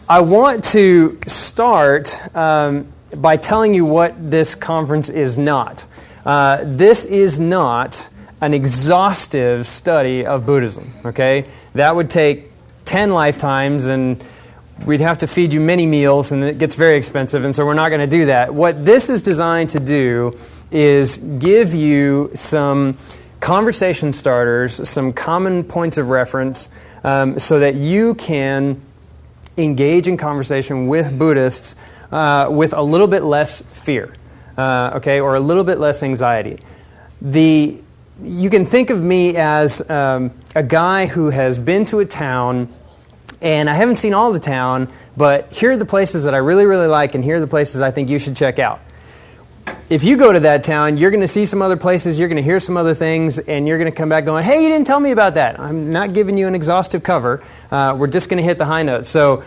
I want to start by telling you what this conference is not. This is not an exhaustive study of Buddhism, okay? That would take 10 lifetimes, and we'd have to feed you many meals, and it gets very expensive, and so we're not going to do that. What this is designed to do is give you some conversation starters, some common points of reference, so that you can engage in conversation with Buddhists with a little bit less fear, okay, or a little bit less anxiety. You can think of me as a guy who has been to a town, and I haven't seen all the town, but here are the places that I really, really like, and here are the places I think you should check out. If you go to that town, you're going to see some other places, you're going to hear some other things, and you're going to come back going, hey, you didn't tell me about that. I'm not giving you an exhaustive cover. We're just going to hit the high notes. So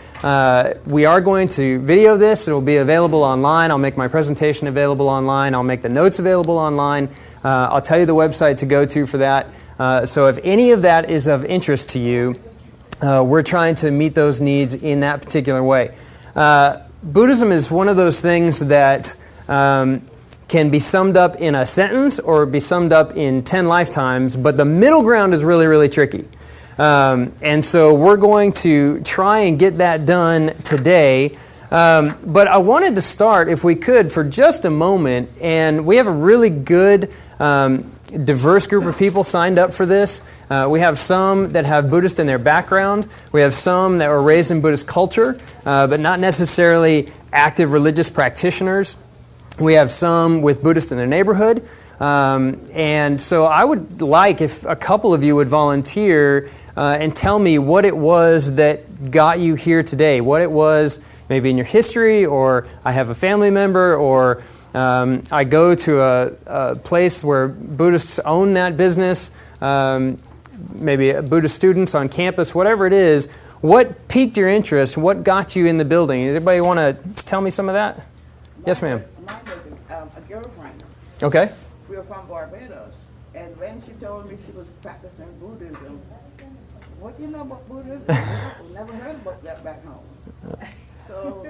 we are going to video this. It will be available online. I'll make my presentation available online. I'll make the notes available online. I'll tell you the website to go to for that. So if any of that is of interest to you, we're trying to meet those needs in that particular way. Buddhism is one of those things that can be summed up in a sentence or be summed up in 10 lifetimes, but the middle ground is really, really tricky. And so we're going to try and get that done today. But I wanted to start, if we could, for just a moment, and we have a really good diverse group of people signed up for this. We have some that have Buddhist in their background. We have some that were raised in Buddhist culture, but not necessarily active religious practitioners. We have some with Buddhist in their neighborhood. And so I would like if a couple of you would volunteer and tell me what it was that got you here today, what it was maybe in your history, or I have a family member, or I go to a place where Buddhists own that business, maybe Buddhist students on campus, whatever it is. What piqued your interest? What got you in the building? Anybody want to tell me some of that? Yes, ma'am. Mine was a girlfriend. Okay. We were from Barbados, and when she told me she was practicing Buddhism, what do you know about Buddhism? Never heard about that back home. So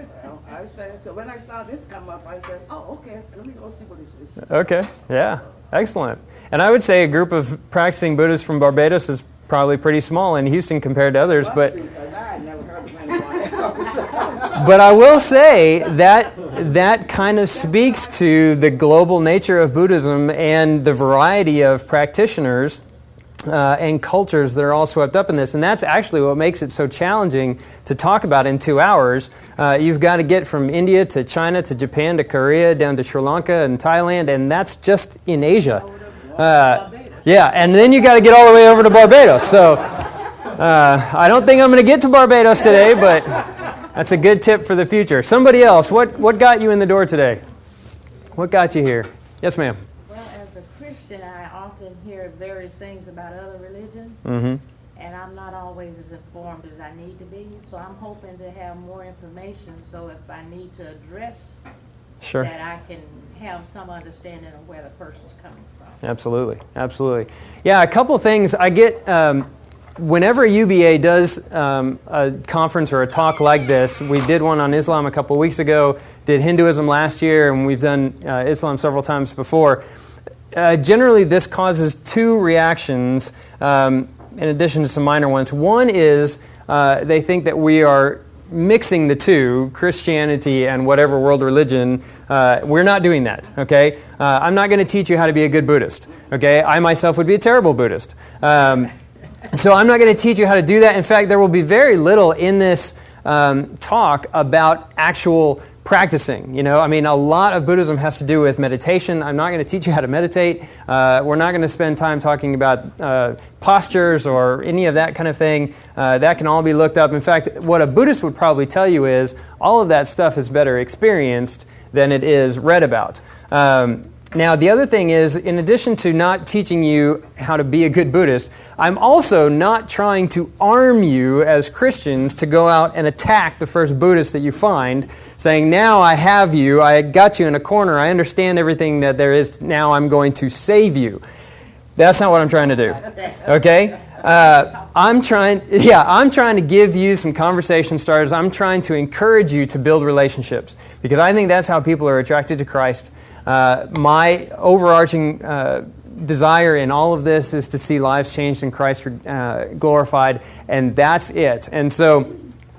I said, so when I saw this come up, I said, oh, okay, let me go see what this is. Okay, yeah, excellent. And I would say a group of practicing Buddhists from Barbados is probably pretty small in Houston compared to others, but I never heard of anyone else. but I will say that kind of speaks to the global nature of Buddhism and the variety of practitioners and cultures that are all swept up in this. And that's actually what makes it so challenging to talk about in 2 hours. You've got to get from India to China to Japan to Korea down to Sri Lanka and Thailand, and that's just in Asia. Yeah, and then you got to get all the way over to Barbados. So I don't think I'm going to get to Barbados today, but that's a good tip for the future. Somebody else, what got you in the door today? What got you here? Yes, ma'am. Well, as a Christian, I often hear various things about other religions, and I'm not always as informed as I need to be. So I'm hoping to have more information, so if I need to address that, I can have some understanding of where the person's coming from. Absolutely, absolutely. Yeah, a couple of things. I get, whenever UBA does a conference or a talk like this, we did one on Islam a couple of weeks ago, did Hinduism last year, and we've done Islam several times before. Generally, this causes two reactions, in addition to some minor ones. One is they think that we are mixing the two, Christianity and whatever world religion. We're not doing that, okay? I'm not going to teach you how to be a good Buddhist, okay? I myself would be a terrible Buddhist. So I'm not going to teach you how to do that. In fact, there will be very little in this talk about actual practicing. You know, I mean, a lot of Buddhism has to do with meditation. I'm not going to teach you how to meditate. We're not going to spend time talking about postures or any of that kind of thing. That can all be looked up. In fact, what a Buddhist would probably tell you is all of that stuff is better experienced than it is read about. Now, the other thing is, in addition to not teaching you how to be a good Buddhist, I'm also not trying to arm you as Christians to go out and attack the first Buddhist that you find, saying, now I have you, I got you in a corner, I understand everything that there is, now I'm going to save you. That's not what I'm trying to do, okay? I'm trying to give you some conversation starters. I'm trying to encourage you to build relationships because I think that's how people are attracted to Christ. My overarching desire in all of this is to see lives changed and Christ glorified, and that's it. And so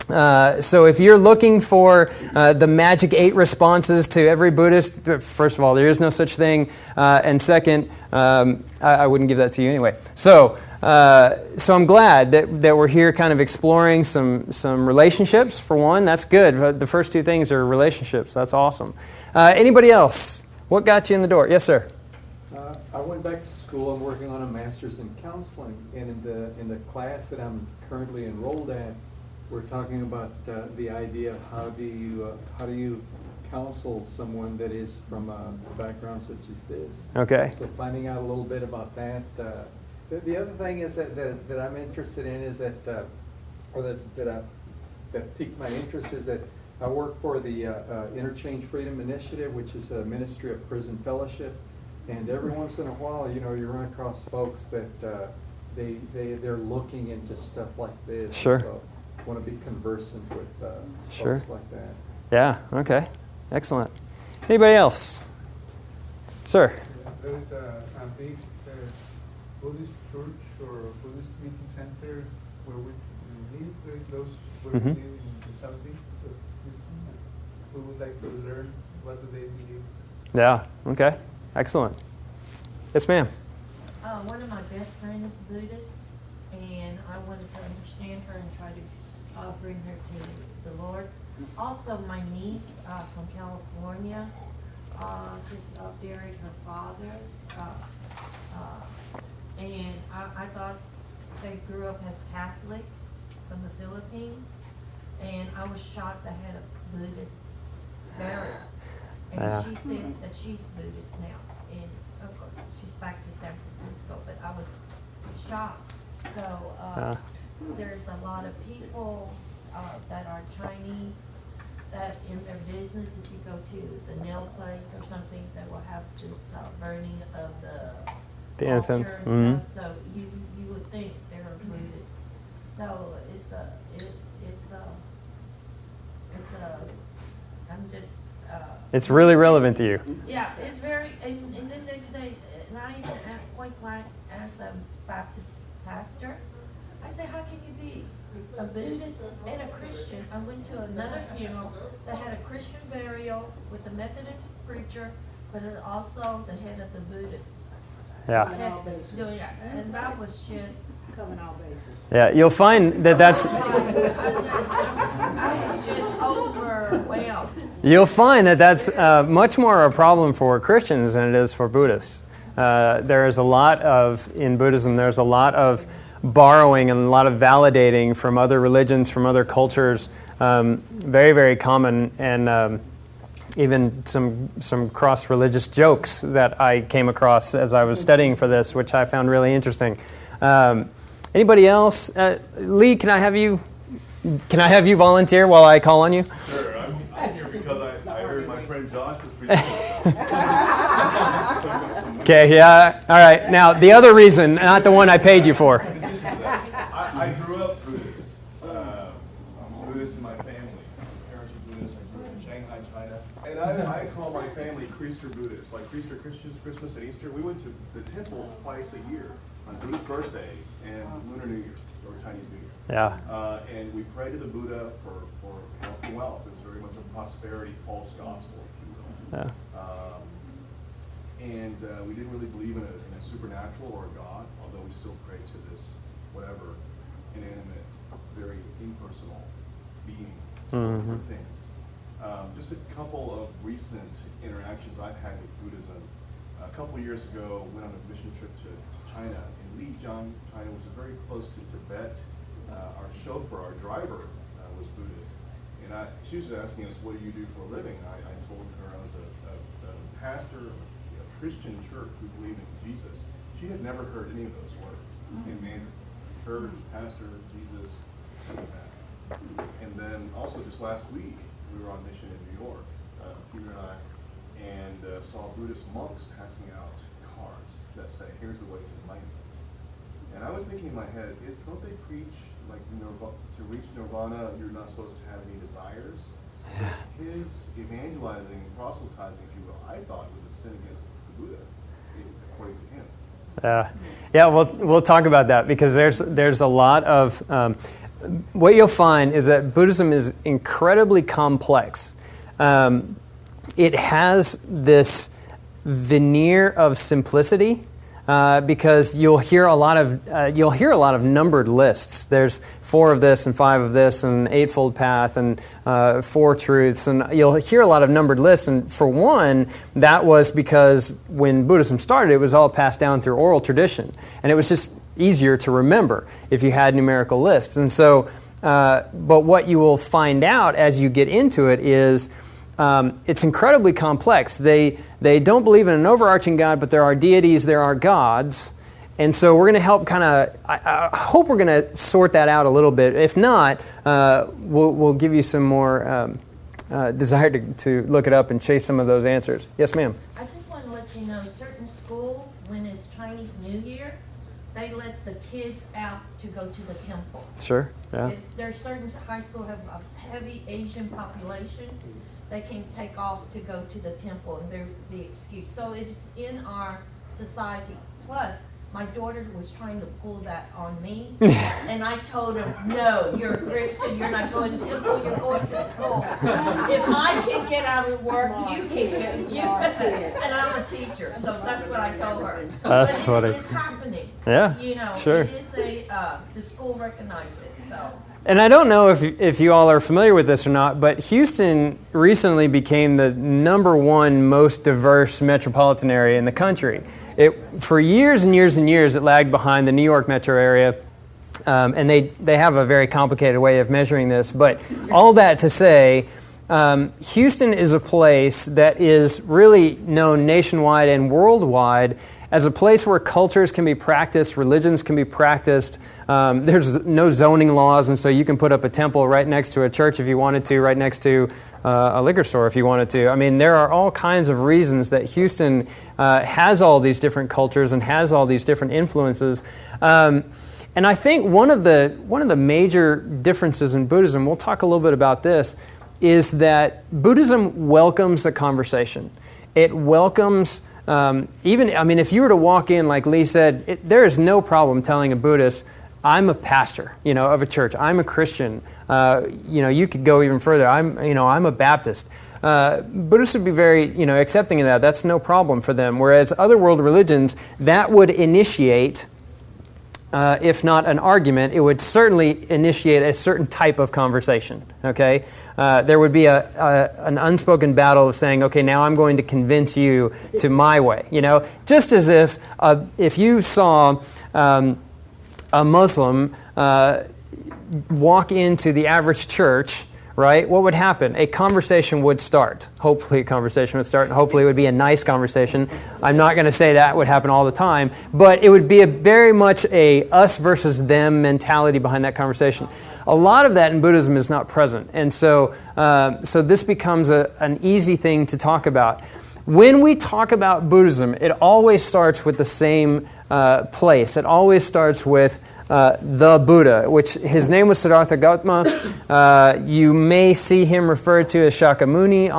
if you're looking for the magic 8 responses to every Buddhist, first of all, there is no such thing, and second, I wouldn't give that to you anyway. So I'm glad that we're here kind of exploring some relationships, for one. That's good. The first 2 things are relationships. That's awesome. Anybody else? What got you in the door? Yes, sir. I went back to school. I'm working on a master's in counseling, and in the class that I'm currently enrolled at, we're talking about the idea of how do you counsel someone that is from a background such as this. Okay. So finding out a little bit about that. The other thing is that I'm interested in is that piqued my interest is that I work for the Interchange Freedom Initiative, which is a ministry of prison fellowship. And every once in a while, you run across folks that they're looking into stuff like this. Sure. So I want to be conversant with Sure. folks like that. Yeah, okay. Excellent. Anybody else? Sir. There is a big Buddhist church or Buddhist meeting center where we live, very close where we live in the southeast of Houston. We would like to learn what do they believe. Yeah, okay. Excellent. Yes, ma'am. One of my best friends is Buddhist, and I wanted to understand her and try to bring her to the Lord. Also, my niece from California just buried her father, and I thought they grew up as Catholic from the Philippines, and I was shocked they had a Buddhist burial. And she said that she's Buddhist now, and of course she's back to San Francisco, but I was shocked. So there's a lot of people that are Chinese that in their business, if you go to the nail place or something, they will have this burning of the incense. altar Mm-hmm. and stuff. So you would think they're Buddhist. So I'm just. It's really relevant to you. Yeah, it's very, and then they say, and I even point blank asked a Baptist pastor, I said, how can you be a Buddhist and a Christian? I went to another funeral that had a Christian burial with a Methodist preacher, but also the head of the Buddhist. Yeah. Texas doing it, and that was just. Coming all bases. Yeah, you'll find that's. I was just overwhelmed. You'll find that's much more a problem for Christians than it is for Buddhists. There is a lot in Buddhism, there's a lot of borrowing and a lot of validating from other religions, from other cultures. Very, very common, and even some cross-religious jokes that I came across as I was studying for this, which I found really interesting. Anybody else? Lee, can I have you volunteer while I call on you? Sure, I'm here because I heard my friend Josh was presenting. Okay, yeah, all right. Now, the other reason, not the one I paid you for. I grew up Buddhist. I'm Buddhist in my family. My parents were Buddhist. I grew up in Shanghai, China. And I call my family Creaster Buddhists. Like Creaster Christians, Christmas and Easter. We went to the temple twice a year on Buddha's birthday and Lunar New Year, or Chinese New Year. Yeah. And we pray to the Buddha for health and wealth. It was very much a prosperity, false gospel, if you will. Yeah. And we didn't really believe in a supernatural or a God, although we still pray to this, whatever, inanimate, very impersonal being for things. Just a couple of recent interactions I've had with Buddhism. A couple of years ago, went on a mission trip to China, in Lijiang, China, which is very close to Tibet. Our chauffeur, our driver, was Buddhist. And she was asking us, what do you do for a living? I told her I was a pastor of a Christian church who believed in Jesus. She had never heard any of those words in Mandarin. Church, pastor, Jesus, something like that. And then also just last week, we were on mission in New York, Peter and I, and saw Buddhist monks passing out cards that say, here's the way to enlightenment. And I was thinking in my head, don't they preach like to reach nirvana, you're not supposed to have any desires? So his evangelizing, proselytizing, if you will, I thought was a sin against the Buddha, according to him. Yeah, we'll talk about that, because there's a lot of what you'll find is that Buddhism is incredibly complex. It has this veneer of simplicity. Because you'll hear a lot of numbered lists. There's 4 of this and 5 of this and Eightfold Path and 4 truths, and you'll hear a lot of numbered lists. And for one, that was because when Buddhism started, it was all passed down through oral tradition, and it was just easier to remember if you had numerical lists. And so, but what you will find out as you get into it is, it's incredibly complex. They don't believe in an overarching God, but there are deities, there are gods. And so we're going to help I hope we're going to sort that out a little bit. If not, we'll give you some more desire to look it up and chase some of those answers. Yes, ma'am? I just want to let you know, certain school, when it's Chinese New Year, they let the kids out to go to the temple. Sure, yeah. If there's certain high schools have a heavy Asian population, they can take off to go to the temple, and they're the excuse. So it's in our society. Plus, my daughter was trying to pull that on me, and I told her, no, you're a Christian, you're not going to temple, you're going to school. If I can get out of work, you can get, and I'm a teacher, so that's what I told her. That's funny. It is happening. Yeah, you know, sure. It is the school recognized it, so. And I don't know if you all are familiar with this or not, but Houston recently became the #1 most diverse metropolitan area in the country. For years and years and years, it lagged behind the New York metro area, and they have a very complicated way of measuring this. But all that to say, Houston is a place that is really known nationwide and worldwide as a place where cultures can be practiced, religions can be practiced. There's no zoning laws, and so you can put up a temple right next to a church if you wanted to, right next to a liquor store if you wanted to. I mean, there are all kinds of reasons that Houston has all these different cultures and has all these different influences. And I think one of the major differences in Buddhism, we'll talk a little bit about this, is that Buddhism welcomes a conversation. It welcomes if you were to walk in, like Lee said, there is no problem telling a Buddhist, I'm a pastor, of a church. I'm a Christian. You could go even further. I'm a Baptist. Buddhists would be very, accepting of that. That's no problem for them. Whereas other world religions, that would initiate, if not an argument, it would certainly initiate a certain type of conversation. Okay, there would be an unspoken battle of saying, okay, now I'm going to convince you to my way. Just as if you saw a Muslim walk into the average church, right? What would happen? A conversation would start. Hopefully a conversation would start, and hopefully it would be a nice conversation. I'm not going to say that would happen all the time, but it would be very much a us versus them mentality behind that conversation. A lot of that in Buddhism is not present, and so this becomes an easy thing to talk about. When we talk about Buddhism, it always starts with the same place. It always starts with the Buddha, which his name was Siddhartha Gautama. You may see him referred to as Shakyamuni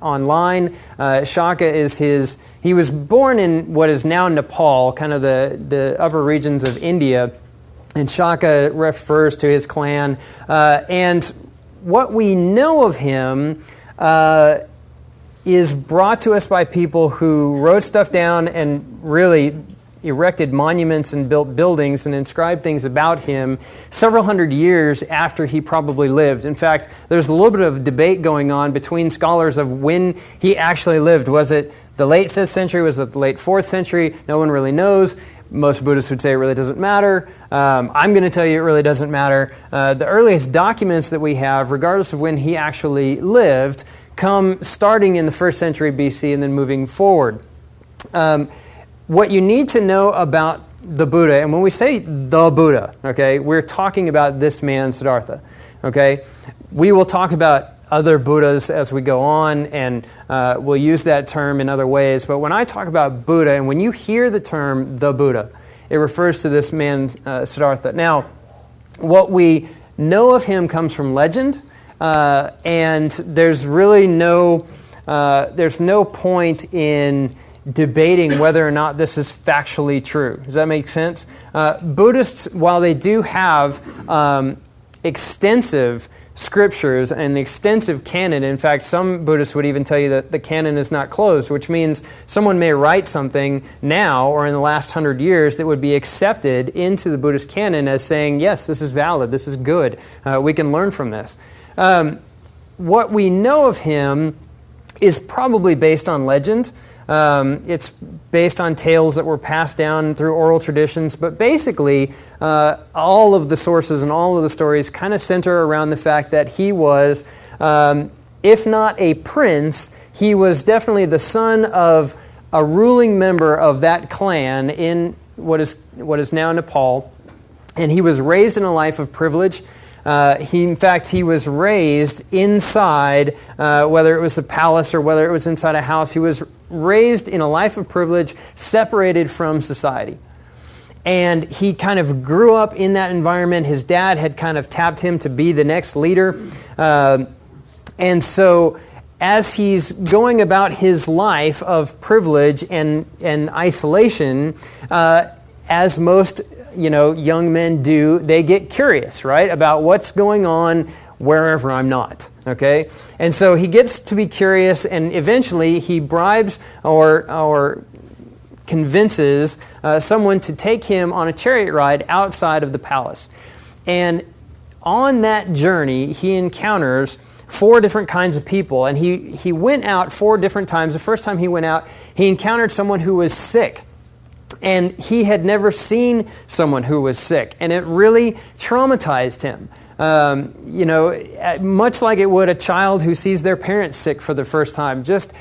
online. Shaka is he was born in what is now Nepal, kind of the upper regions of India, and Shaka refers to his clan. And what we know of him is brought to us by people who wrote stuff down and really erected monuments and built buildings and inscribed things about him several hundred years after he probably lived. In fact, there's a little bit of debate going on between scholars of when he actually lived. Was it the late 5th century? Was it the late 4th century? No one really knows. Most Buddhists would say it really doesn't matter. I'm going to tell you it really doesn't matter. The earliest documents that we have, regardless of when he actually lived, come starting in the 1st century BC and then moving forward. What you need to know about the Buddha, and when we say the Buddha, okay, we're talking about this man, Siddhartha, okay? We will talk about other Buddhas as we go on, and we'll use that term in other ways. But when I talk about Buddha, and when you hear the term the Buddha, it refers to this man, Siddhartha. Now, what we know of him comes from legend, and there's really there's no point in debating whether or not this is factually true. Does that make sense? Buddhists, while they do have extensive scriptures and extensive canon, in fact, some Buddhists would even tell you that the canon is not closed, which means someone may write something now or in the last 100 years that would be accepted into the Buddhist canon as saying, yes, this is valid, this is good, we can learn from this. What we know of him is probably based on legend. It's based on tales that were passed down through oral traditions, but basically all of the sources and all of the stories kind of center around the fact that he was, if not a prince, he was definitely the son of a ruling member of that clan in what is now Nepal, and he was raised in a life of privilege. In fact, he was raised inside, whether it was a palace or whether it was inside a house, he was raised in a life of privilege, separated from society. And he kind of grew up in that environment. His dad had kind of tapped him to be the next leader. And so as he's going about his life of privilege and isolation, as most young men do, they get curious, right, about what's going on wherever I'm not, okay? And so he gets to be curious, and eventually he bribes or convinces someone to take him on a chariot ride outside of the palace. And on that journey, he encounters 4 different kinds of people, and he went out 4 different times. The first time he went out, he encountered someone who was sick. And he had never seen someone who was sick, and it really traumatized him. Much like it would a child who sees their parents sick for the first time, just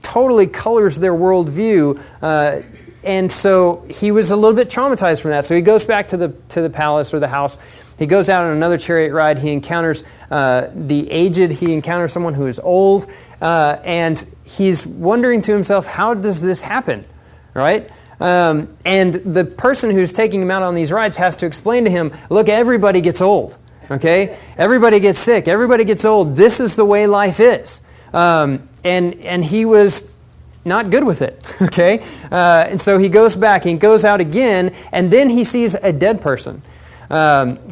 totally colors their worldview. And so he was a little bit traumatized from that. So he goes back to the palace or the house. He goes out on another chariot ride. He encounters the aged. He encounters someone who is old, and he's wondering to himself, how does this happen, right? And the person who's taking him out on these rides has to explain to him, look, everybody gets old, okay? Everybody gets sick. Everybody gets old. This is the way life is. And he was not good with it, okay? And so he goes back and goes out again, and then he sees a dead person.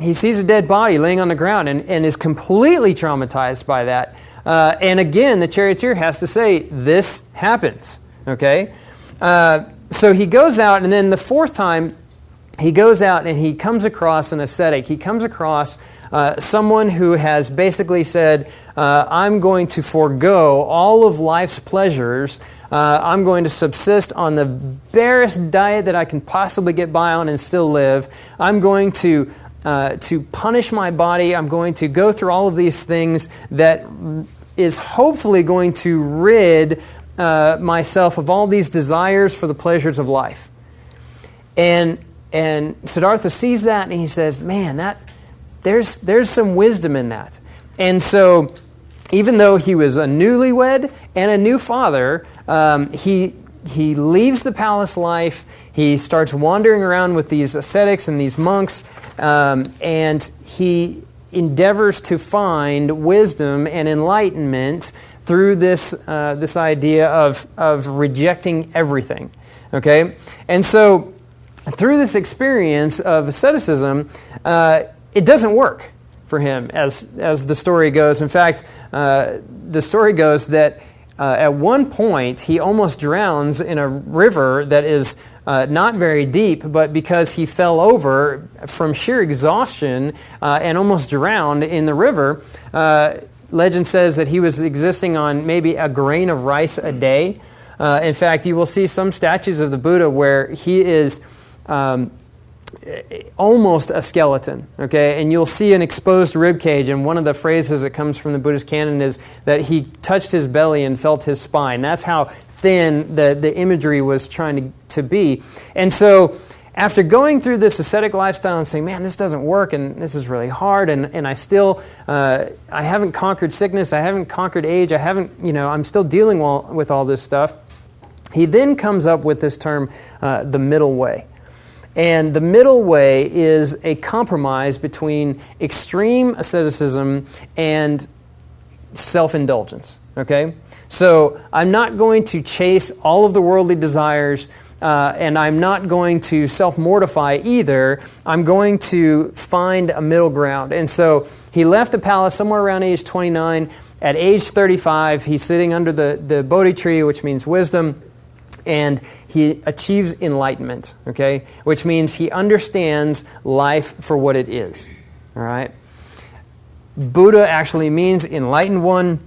He sees a dead body laying on the ground and is completely traumatized by that. And again, the charioteer has to say, this happens, okay? So he goes out, and then the 4th time, he goes out and he comes across an ascetic. He comes across someone who has basically said, I'm going to forego all of life's pleasures. I'm going to subsist on the barest diet that I can possibly get by on and still live. I'm going to punish my body. I'm going to go through all of these things that is hopefully going to rid myself of all these desires for the pleasures of life. And Siddhartha sees that and he says, man, there's some wisdom in that. And so even though he was a newlywed and a new father, he leaves the palace life. He starts wandering around with these ascetics and these monks, and he endeavors to find wisdom and enlightenment through this idea of rejecting everything, okay? And so through this experience of asceticism, it doesn't work for him, as the story goes. In fact, the story goes that at one point he almost drowns in a river that is not very deep, but because he fell over from sheer exhaustion and almost drowned in the river, legend says that he was existing on maybe a grain of rice a day. In fact, you will see some statues of the Buddha where he is almost a skeleton, okay? And you'll see an exposed rib cage, and one of the phrases that comes from the Buddhist canon is that he touched his belly and felt his spine. That's how thin the imagery was trying to be. And so after going through this ascetic lifestyle and saying, man, this doesn't work, and this is really hard, and I still, I haven't conquered sickness, I haven't conquered age, I'm still dealing with all this stuff, he then comes up with this term, the middle way. And the middle way is a compromise between extreme asceticism and self-indulgence, okay? So I'm not going to chase all of the worldly desires, and I'm not going to self-mortify either. I'm going to find a middle ground. And so he left the palace somewhere around age 29. At age 35, he's sitting under the Bodhi tree, which means wisdom, and he achieves enlightenment, okay? Which means he understands life for what it is, all right? Buddha actually means enlightened one,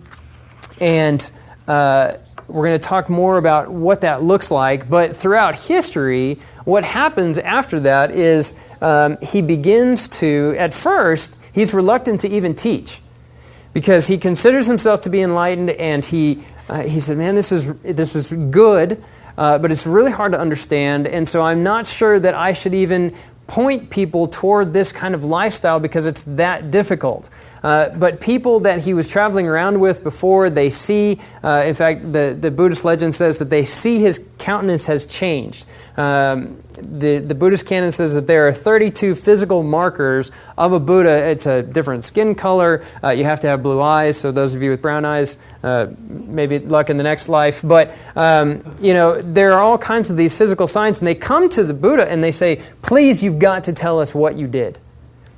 and we're going to talk more about what that looks like. But throughout history, what happens after that is he begins to, at first, he's reluctant to even teach because he considers himself to be enlightened, and he said, man, this is good, but it's really hard to understand, and so I'm not sure that I should even point people toward this kind of lifestyle because it's that difficult. But people that he was traveling around with before, they see, in fact, the Buddhist legend says that they see his countenance has changed. The Buddhist canon says that there are 32 physical markers of a Buddha. It's a different skin color. You have to have blue eyes, so those of you with brown eyes, maybe luck in the next life. But, there are all kinds of these physical signs, and they come to the Buddha and they say, please, you've got to tell us what you did.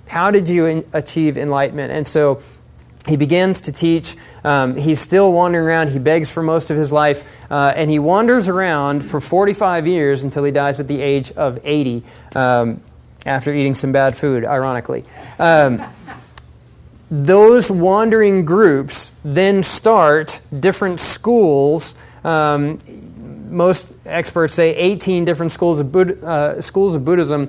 How did you achieve enlightenment? And so he begins to teach. He's still wandering around. He begs for most of his life. And he wanders around for 45 years until he dies at the age of 80 after eating some bad food, ironically. Those wandering groups then start different schools. Most experts say 18 different schools of Buddhism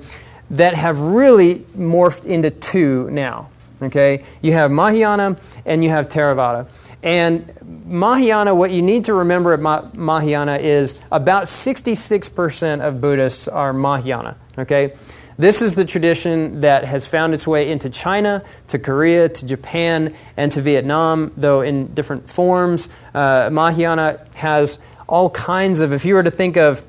that have really morphed into two now. Okay, you have Mahayana and you have Theravada. And Mahayana, what you need to remember at Mahayana is about 66% of Buddhists are Mahayana. Okay, this is the tradition that has found its way into China, to Korea, to Japan, and to Vietnam, though in different forms. Mahayana has all kinds of, if you were to think of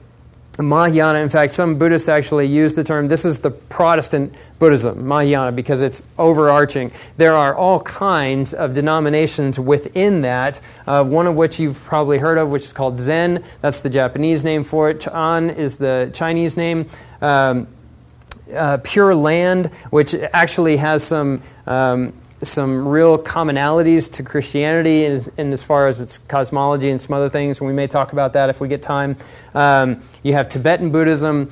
Mahayana, in fact, some Buddhists actually use the term, this is the Protestant Buddhism, Mahayana, because it's overarching. There are all kinds of denominations within that, one of which you've probably heard of, which is called Zen. That's the Japanese name for it. Chan is the Chinese name. Pure Land, which actually has some real commonalities to Christianity in as far as its cosmology and some other things, and we may talk about that if we get time. You have Tibetan Buddhism,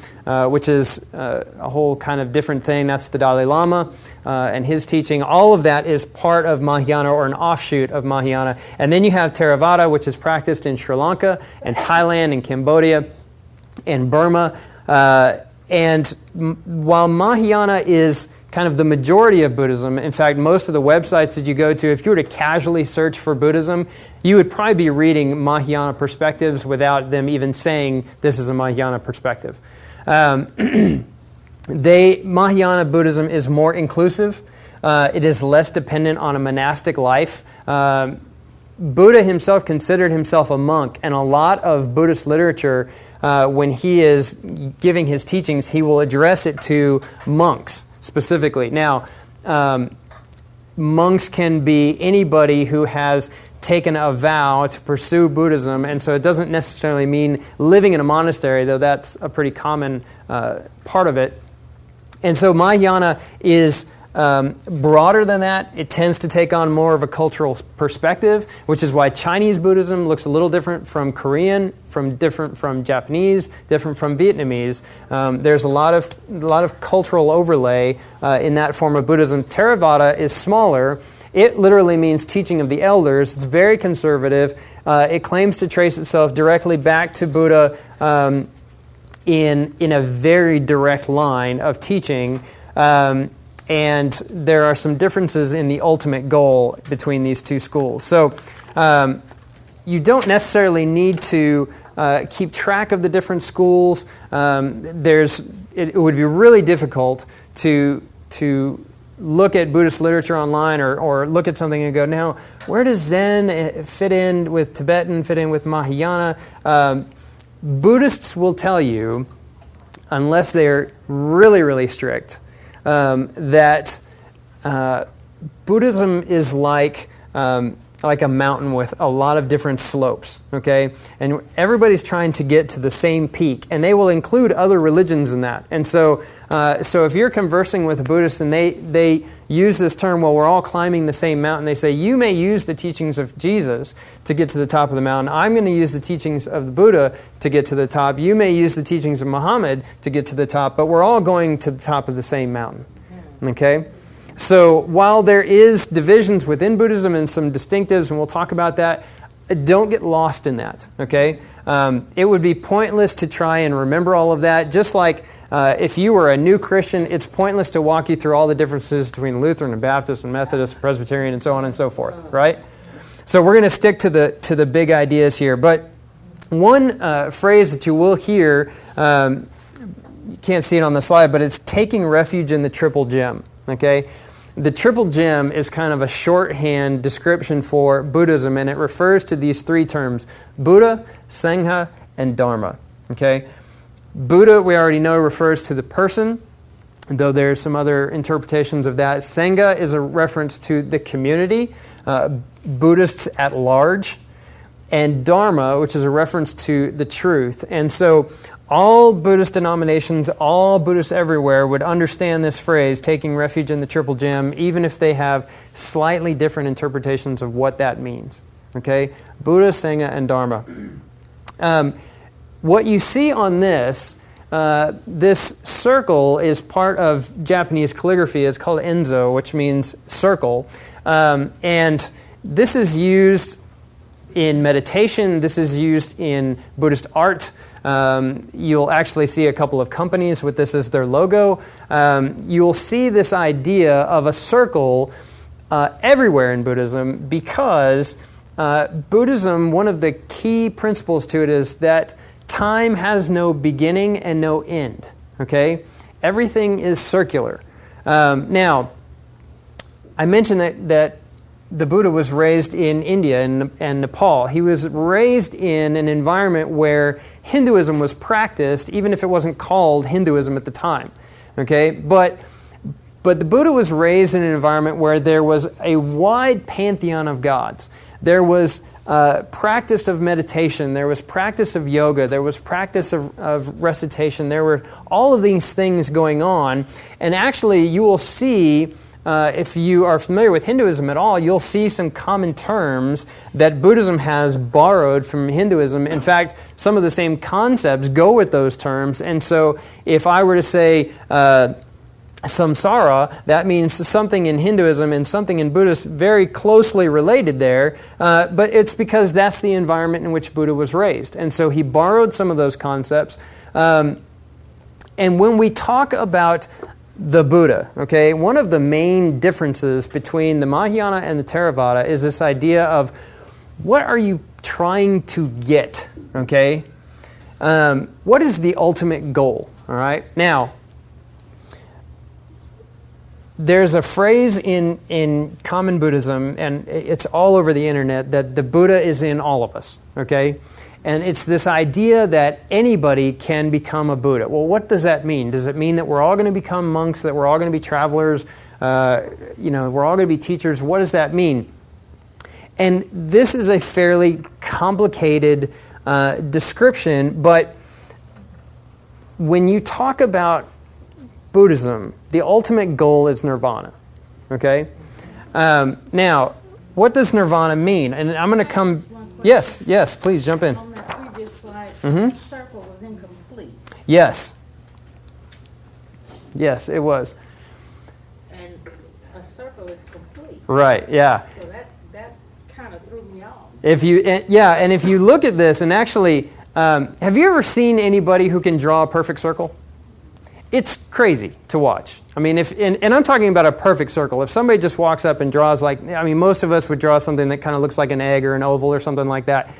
which is a whole kind of different thing. That's the Dalai Lama and his teaching. All of that is part of Mahayana or an offshoot of Mahayana. And then you have Theravada, which is practiced in Sri Lanka and Thailand and Cambodia and Burma. And while Mahayana is kind of the majority of Buddhism, in fact, most of the websites that you go to, if you were to casually search for Buddhism, you would probably be reading Mahayana perspectives without them even saying this is a Mahayana perspective. Mahayana Buddhism is more inclusive. It is less dependent on a monastic life. Buddha himself considered himself a monk, and a lot of Buddhist literature, when he is giving his teachings, he will address it to monks specifically. Now, monks can be anybody who has taken a vow to pursue Buddhism, and so it doesn't necessarily mean living in a monastery, though that's a pretty common part of it. And so Mahayana is broader than that. It tends to take on more of a cultural perspective, which is why Chinese Buddhism looks a little different from Korean, different from Japanese, different from Vietnamese. There's a lot of cultural overlay in that form of Buddhism. Theravada is smaller. It literally means teaching of the elders. It's very conservative. It claims to trace itself directly back to Buddha in a very direct line of teaching. And there are some differences in the ultimate goal between these two schools. So you don't necessarily need to keep track of the different schools. It would be really difficult to look at Buddhist literature online or look at something and go, now, where does Zen fit in with Tibetan, fit in with Mahayana? Buddhists will tell you unless they're really, really strict, that Buddhism is like a mountain with a lot of different slopes, okay? And everybody's trying to get to the same peak, and they will include other religions in that. And so if you're conversing with a Buddhist and they use this term, well, we're all climbing the same mountain, they say, you may use the teachings of Jesus to get to the top of the mountain. I'm going to use the teachings of the Buddha to get to the top. You may use the teachings of Muhammad to get to the top, but we're all going to the top of the same mountain, okay? So while there is divisions within Buddhism and some distinctives, and we'll talk about that, don't get lost in that, okay? It would be pointless to try and remember all of that. Just like if you were a new Christian, it's pointless to walk you through all the differences between Lutheran and Baptist and Methodist and Presbyterian and so on and so forth, right? So we're going to stick to the big ideas here. But one phrase that you will hear, you can't see it on the slide, but it's taking refuge in the triple gem, okay? The triple gem is kind of a shorthand description for Buddhism, and it refers to these three terms: Buddha, Sangha, and Dharma. Okay? Buddha, we already know, refers to the person, though there are some other interpretations of that. Sangha is a reference to the community, Buddhists at large. And Dharma, which is a reference to the truth. And so all Buddhist denominations, all Buddhists everywhere would understand this phrase, taking refuge in the triple gem, even if they have slightly different interpretations of what that means. Okay? Buddha, Sangha, and Dharma. What you see on this circle is part of Japanese calligraphy. It's called enzo, which means circle. And this is used in meditation. This is used in Buddhist art. You'll actually see a couple of companies with this as their logo. You'll see this idea of a circle everywhere in Buddhism because Buddhism, one of the key principles to it is that time has no beginning and no end. Okay? Everything is circular. Now, I mentioned that the Buddha was raised in India and Nepal. He was raised in an environment where Hinduism was practiced, even if it wasn't called Hinduism at the time. Okay, but the Buddha was raised in an environment where there was a wide pantheon of gods. There was practice of meditation. There was practice of yoga. There was practice of recitation. There were all of these things going on, and actually, you will see. If you are familiar with Hinduism at all, you'll see some common terms that Buddhism has borrowed from Hinduism. In fact, some of the same concepts go with those terms. And so if I were to say samsara, that means something in Hinduism and something in Buddhism very closely related there. But it's because that's the environment in which Buddha was raised. And so he borrowed some of those concepts. And when we talk about the Buddha, okay, one of the main differences between the Mahayana and the Theravada is this idea of what are you trying to get, okay? What is the ultimate goal, all right? Now, there's a phrase in common Buddhism, and it's all over the internet, that the Buddha is in all of us, okay? And it's this idea that anybody can become a Buddha. Well, what does that mean? Does it mean that we're all going to become monks, that we're all going to be travelers, we're all going to be teachers? What does that mean? And this is a fairly complicated description, but when you talk about Buddhism, the ultimate goal is nirvana, okay? Now, what does nirvana mean? And I'm going to come... Yes, please jump in. On that previous slide, the circle was incomplete. Yes, it was. And a circle is complete. Right, yeah. So that kind of threw me off. If you look at this, and actually, have you ever seen anybody who can draw a perfect circle? It's crazy to watch. I mean, and I'm talking about a perfect circle. If somebody just walks up and draws most of us would draw something that kind of looks like an egg or an oval or something like that.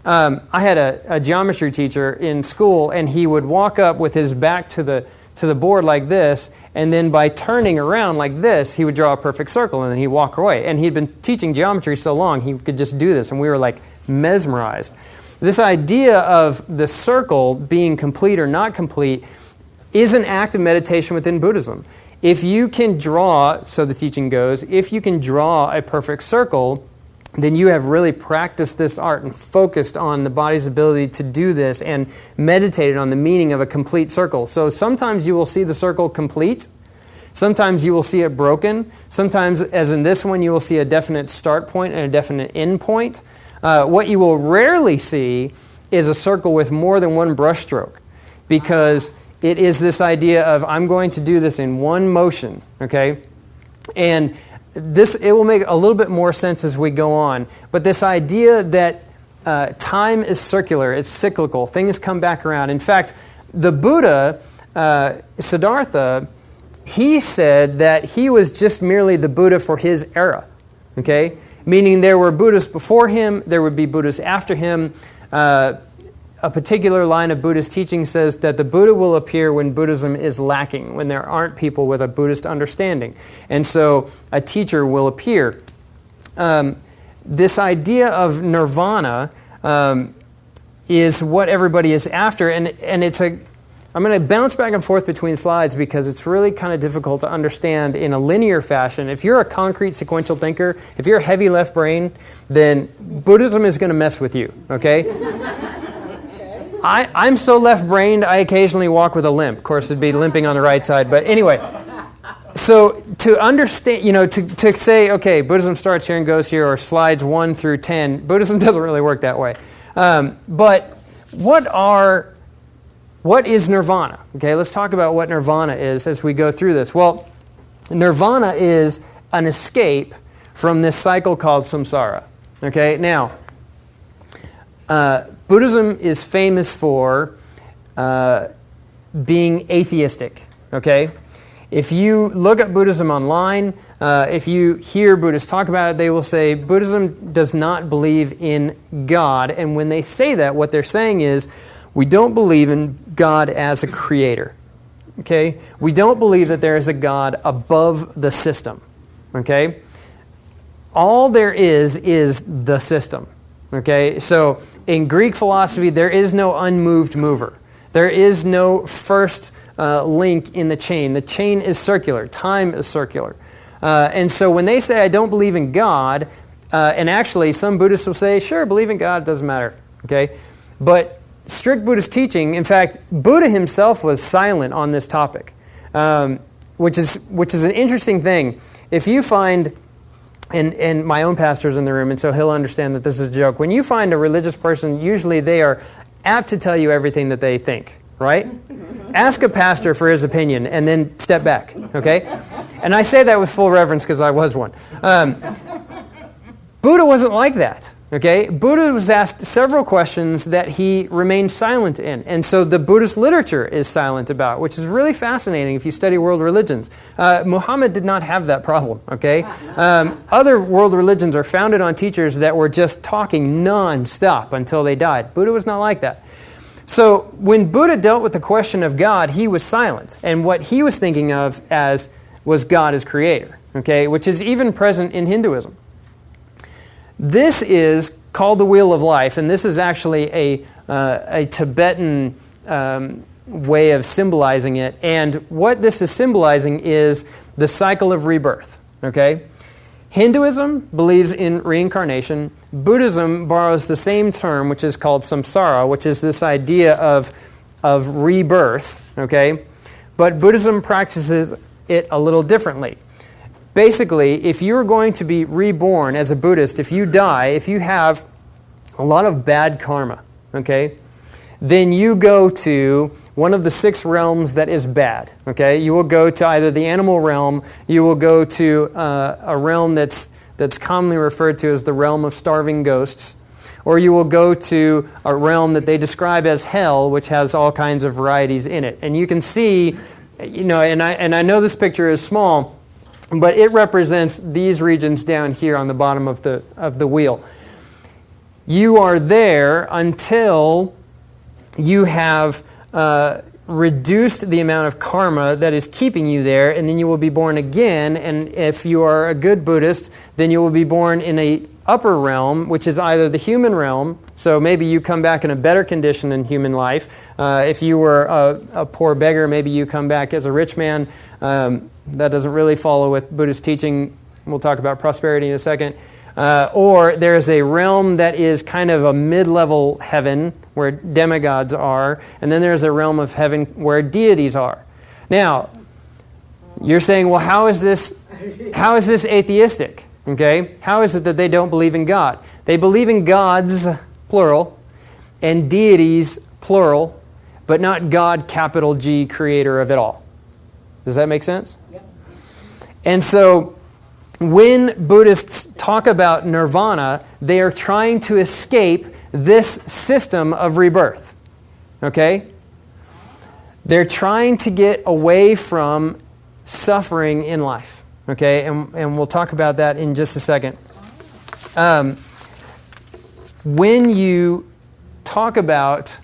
I had a geometry teacher in school, and he would walk up with his back to the board like this, and then by turning around like this, he would draw a perfect circle, and then he'd walk away. And he'd been teaching geometry so long, he could just do this, and we were like mesmerized. This idea of the circle being complete or not complete is an act of meditation within Buddhism. If you can draw, so the teaching goes, if you can draw a perfect circle, then you have really practiced this art and focused on the body's ability to do this and meditated on the meaning of a complete circle. So sometimes you will see the circle complete. Sometimes you will see it broken. Sometimes, as in this one, you will see a definite start point and a definite end point. What you will rarely see is a circle with more than one brushstroke, because it is this idea of I'm going to do this in one motion, okay? And it will make a little bit more sense as we go on. But this idea that time is circular, it's cyclical, things come back around. In fact, the Buddha, Siddhartha, he said that he was just merely the Buddha for his era, okay? Meaning there were Buddhists before him, there would be Buddhists after him. A particular line of Buddhist teaching says that the Buddha will appear when Buddhism is lacking, when there aren't people with a Buddhist understanding. And so a teacher will appear. This idea of nirvana is what everybody is after, and I'm going to bounce back and forth between slides because it's really kind of difficult to understand in a linear fashion. If you're a concrete sequential thinker, if you're a heavy left brain, then Buddhism is going to mess with you, okay? I'm so left-brained, I occasionally walk with a limp. Of course, it'd be limping on the right side, but anyway. So to understand, to say, okay, Buddhism starts here and goes here, or slides 1 through 10, Buddhism doesn't really work that way. But what is nirvana? Okay, let's talk about what nirvana is as we go through this. Well, nirvana is an escape from this cycle called samsara. Okay, now, Buddhism is famous for being atheistic, okay? If you look at Buddhism online, if you hear Buddhists talk about it, they will say Buddhism does not believe in God. And when they say that, what they're saying is, we don't believe in God as a creator, okay? We don't believe that there is a God above the system, okay? All there is the system, okay? So in Greek philosophy, there is no unmoved mover. There is no first link in the chain. The chain is circular. Time is circular. And so when they say, I don't believe in God, and actually some Buddhists will say, sure, believe in God, doesn't matter. Okay? But strict Buddhist teaching, in fact, Buddha himself was silent on this topic, which is an interesting thing. If you find... And my own pastor's in the room, and so he'll understand that this is a joke. When you find a religious person, usually they are apt to tell you everything that they think, right? Ask a pastor for his opinion, and then step back, okay? And I say that with full reverence because I was one. Buddha wasn't like that, okay? Buddha was asked several questions that he remained silent in, and so the Buddhist literature is silent about, which is really fascinating if you study world religions. Muhammad did not have that problem, okay? Other world religions are founded on teachers that were just talking non-stop until they died. Buddha was not like that. So when Buddha dealt with the question of God, he was silent, and what he was thinking of was God as creator, okay? Which is even present in Hinduism. This is called the Wheel of Life, and this is actually a Tibetan way of symbolizing it. And what this is symbolizing is the cycle of rebirth. Okay, Hinduism believes in reincarnation. Buddhism borrows the same term, which is called samsara, which is this idea of rebirth. Okay, but Buddhism practices it a little differently. Basically, if you're going to be reborn as a Buddhist, if you die, if you have a lot of bad karma, okay, then you go to one of the 6 realms that is bad, okay? You will go to either the animal realm, you will go to a realm that's commonly referred to as the realm of starving ghosts, or you will go to a realm that they describe as hell, which has all kinds of varieties in it. And you can see, and I know this picture is small, but it represents these regions down here on the bottom of the wheel. You are there until you have reduced the amount of karma that is keeping you there, and then you will be born again. And if you are a good Buddhist, then you will be born in a upper realm, which is either the human realm, So maybe you come back in a better condition in human life. If you were a poor beggar, maybe you come back as a rich man. That doesn't really follow with Buddhist teaching. We'll talk about prosperity in a second. Or there's a realm that is kind of a mid-level heaven where demigods are, and then there's a realm of heaven where deities are. Now, you're saying, well, how is this atheistic? Okay? How is it that they don't believe in God? They believe in gods, plural, and deities, plural, but not God, capital G, creator of it all. Does that make sense? Yep. And so, when Buddhists talk about nirvana, they are trying to escape this system of rebirth. Okay? They're trying to get away from suffering in life. Okay? And we'll talk about that in just a second. When you talk about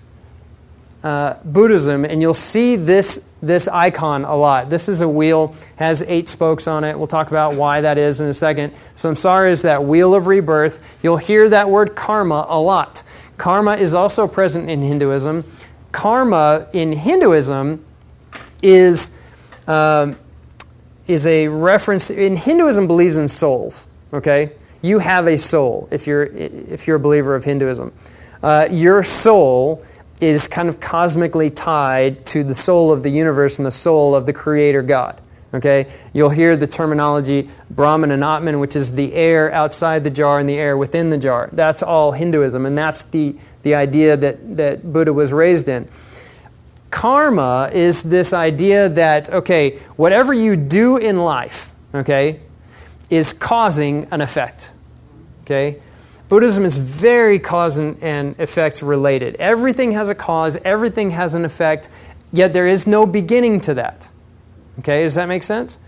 Buddhism, and you'll see this icon a lot. This is a wheel, has 8 spokes on it. We'll talk about why that is in a second. Samsara is that wheel of rebirth. You'll hear that word karma a lot. Karma is also present in Hinduism. Karma in Hinduism is a reference. In Hinduism believes in souls. Okay, you have a soul if you're a believer of Hinduism. Your soul is kind of cosmically tied to the soul of the universe and the soul of the Creator God. Okay? You'll hear the terminology Brahman and Atman, which is the air outside the jar and the air within the jar. That's all Hinduism, and that's the idea that Buddha was raised in. Karma is this idea that, okay, whatever you do in life, okay, is causing an effect. Okay? Buddhism is very cause and effect related. Everything has a cause, everything has an effect, yet there is no beginning to that. Okay, does that make sense?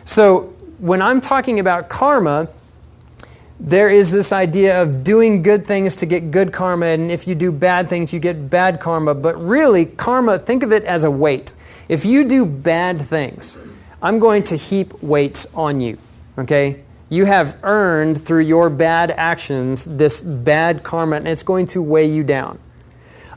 So when I'm talking about karma, there is this idea of doing good things to get good karma, and if you do bad things, you get bad karma. But really, karma, think of it as a weight. If you do bad things, I'm going to heap weights on you. Okay? You have earned through your bad actions this bad karma, and it's going to weigh you down.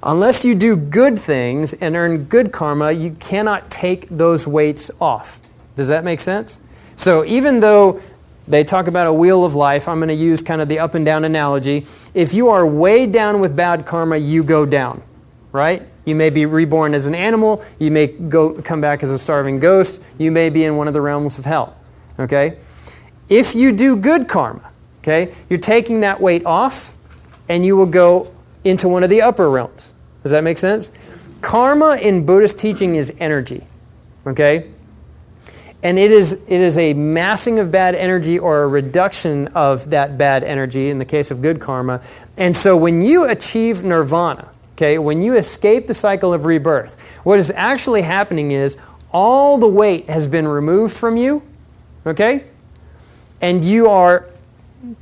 Unless you do good things and earn good karma, you cannot take those weights off. Does that make sense? So even though they talk about a wheel of life, I'm going to use kind of the up and down analogy. If you are weighed down with bad karma, you go down, right? You may be reborn as an animal. You may come back as a starving ghost. You may be in one of the realms of hell, okay? If you do good karma, okay, you're taking that weight off, and you will go into one of the upper realms. Does that make sense? Karma in Buddhist teaching is energy, okay? And it is a massing of bad energy or a reduction of that bad energy in the case of good karma. And so when you achieve nirvana, okay, when you escape the cycle of rebirth, what is actually happening is all the weight has been removed from you, okay? And you are,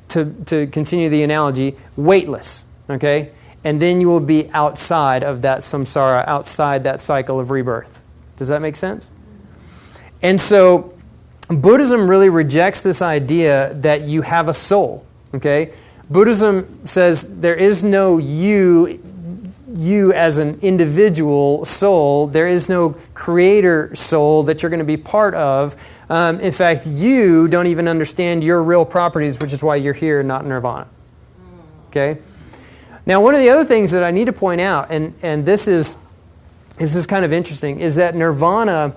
to continue the analogy, weightless, okay? And then you will be outside of that samsara, outside that cycle of rebirth. Does that make sense? And so Buddhism really rejects this idea that you have a soul, okay? Buddhism says there is no you as an individual soul. There is no creator soul that you're going to be part of. In fact, you don't even understand your real properties, which is why you're here, not nirvana. Okay? Now, one of the other things that I need to point out, and this is kind of interesting, is that nirvana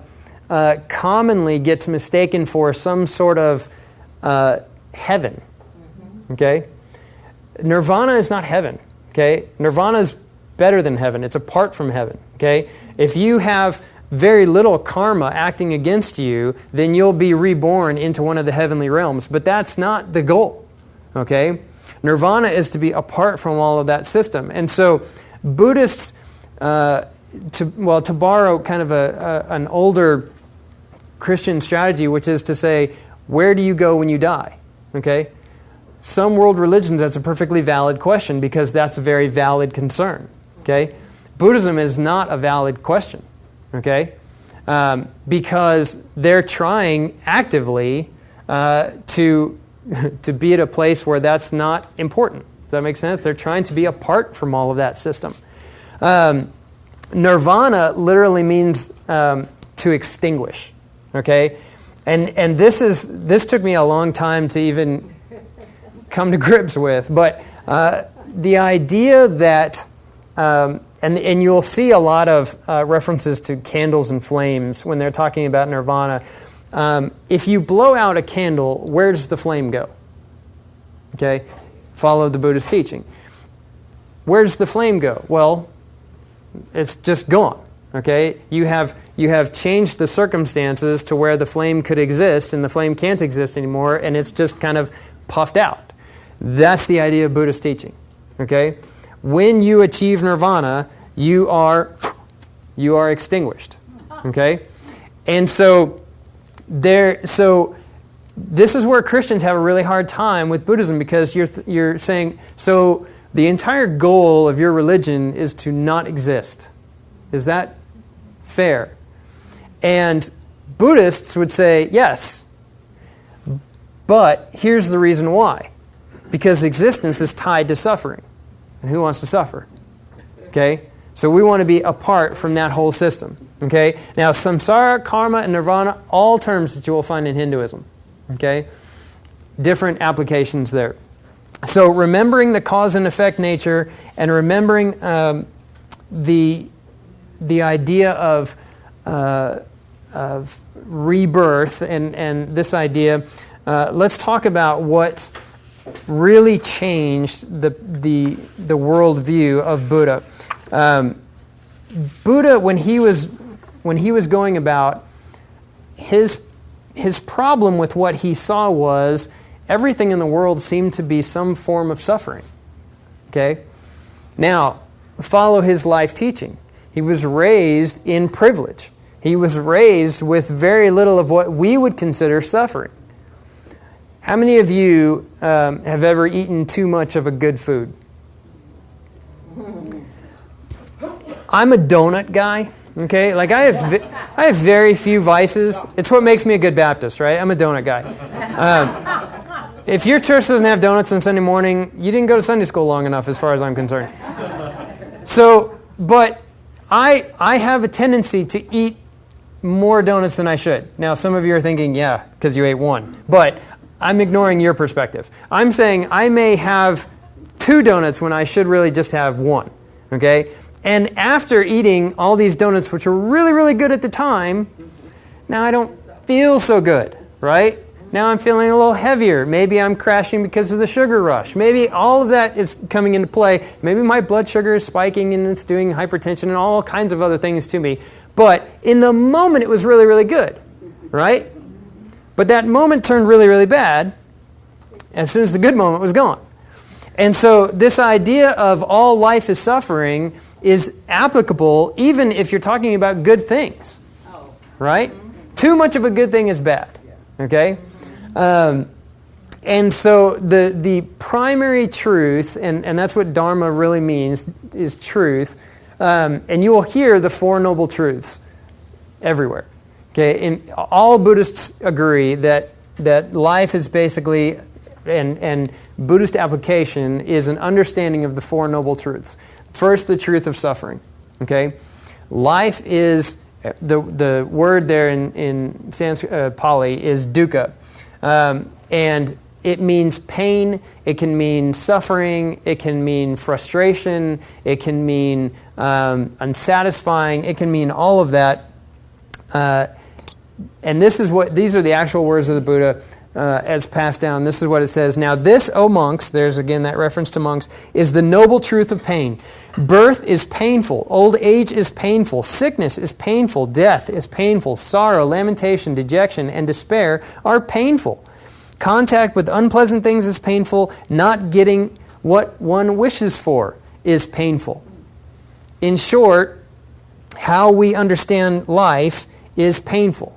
commonly gets mistaken for some sort of heaven. Okay? Nirvana is not heaven. Okay? Nirvana is better than heaven. It's apart from heaven. Okay? If you have very little karma acting against you, then you'll be reborn into one of the heavenly realms. But that's not the goal. Okay? Nirvana is to be apart from all of that system. And so Buddhists, to borrow kind of an older Christian strategy, which is to say, where do you go when you die? Okay? Some world religions, that's a perfectly valid question because that's a very valid concern. Okay? Buddhism is not a valid question. Okay? Because they're trying actively to be at a place where that's not important. Does that make sense? They're trying to be apart from all of that system. Nirvana literally means to extinguish. Okay, and this took me a long time to even come to grips with, but the idea that and you'll see a lot of references to candles and flames when they're talking about nirvana. If you blow out a candle, where does the flame go? Okay, follow the Buddhist teaching. Where does the flame go? Well, it's just gone. Okay, you have changed the circumstances to where the flame could exist, and the flame can't exist anymore, and it's just kind of puffed out. That's the idea of Buddhist teaching. Okay, when you achieve nirvana, you are extinguished. Okay, and so this is where Christians have a really hard time with Buddhism, because you're saying, so the entire goal of your religion is to not exist. Is that fair? And Buddhists would say, yes, but here's the reason why. Because existence is tied to suffering. And who wants to suffer? Okay? So we want to be apart from that whole system. Okay? Now, samsara, karma, and nirvana, all terms that you will find in Hinduism. Okay? Different applications there. So remembering the cause and effect nature, and remembering the idea of rebirth and this idea, let's talk about what really changed the worldview of Buddha. Buddha, when he was going about, his problem with what he saw was everything in the world seemed to be some form of suffering. Okay? Now, follow his life teaching. He was raised in privilege. He was raised with very little of what we would consider suffering. How many of you have ever eaten too much of a good food? I'm a donut guy. Okay, like I have very few vices. It's what makes me a good Baptist, right? I'm a donut guy. If your church doesn't have donuts on Sunday morning, you didn't go to Sunday school long enough, as far as I'm concerned. So, but I have a tendency to eat more donuts than I should. Now, some of you are thinking, yeah, because you ate one. But I'm ignoring your perspective. I'm saying I may have 2 donuts when I should really just have 1. Okay? And after eating all these donuts, which were really, really good at the time, now I don't feel so good, right? Now I'm feeling a little heavier. Maybe I'm crashing because of the sugar rush. Maybe all of that is coming into play. Maybe my blood sugar is spiking and it's doing hypertension and all kinds of other things to me. But in the moment, it was really, really good, right? But that moment turned really, really bad as soon as the good moment was gone. And so this idea of all life is suffering is applicable even if you're talking about good things, right? Too much of a good thing is bad, okay? And so the primary truth, and that's what Dharma really means, is truth. And you will hear the 4 Noble Truths everywhere. Okay, and all Buddhists agree that life is basically, and Buddhist application is an understanding of the 4 Noble Truths. First, the truth of suffering. Okay, life is, the word there in Sanskrit, Pali is dukkha. And it means pain, it can mean suffering, it can mean frustration, it can mean unsatisfying, it can mean all of that. And these are the actual words of the Buddha as passed down. This is what it says. Now this, O monks, there's again that reference to monks, is the noble truth of pain. Birth is painful, old age is painful, sickness is painful, death is painful, sorrow, lamentation, dejection, and despair are painful. Contact with unpleasant things is painful. Not getting what one wishes for is painful. In short, how we understand life is painful.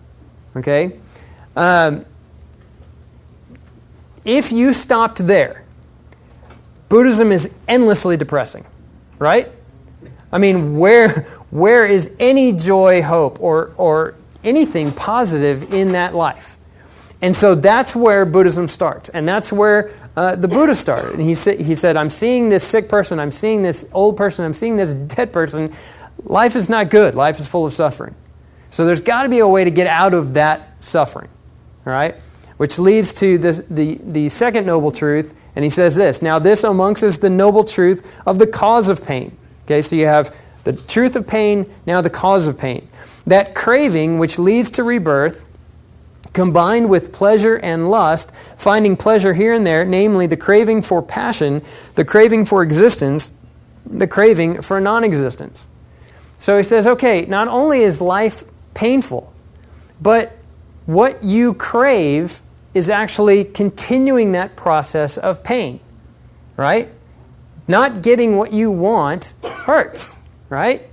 Okay? If you stopped there, Buddhism is endlessly depressing, right? I mean, where is any joy, hope, or anything positive in that life? And so that's where Buddhism starts. And that's where the Buddha started. And he said, I'm seeing this sick person, I'm seeing this old person, I'm seeing this dead person. Life is not good. Life is full of suffering. So there's got to be a way to get out of that suffering. All right? Which leads to the second noble truth. And he says this, now this, O monks, is the noble truth of the cause of pain. Okay, so you have the truth of pain, now the cause of pain. That craving which leads to rebirth, combined with pleasure and lust, finding pleasure here and there, namely the craving for passion, the craving for existence, the craving for non-existence. So he says, okay, not only is life painful, but what you crave is actually continuing that process of pain, right? Not getting what you want hurts, right?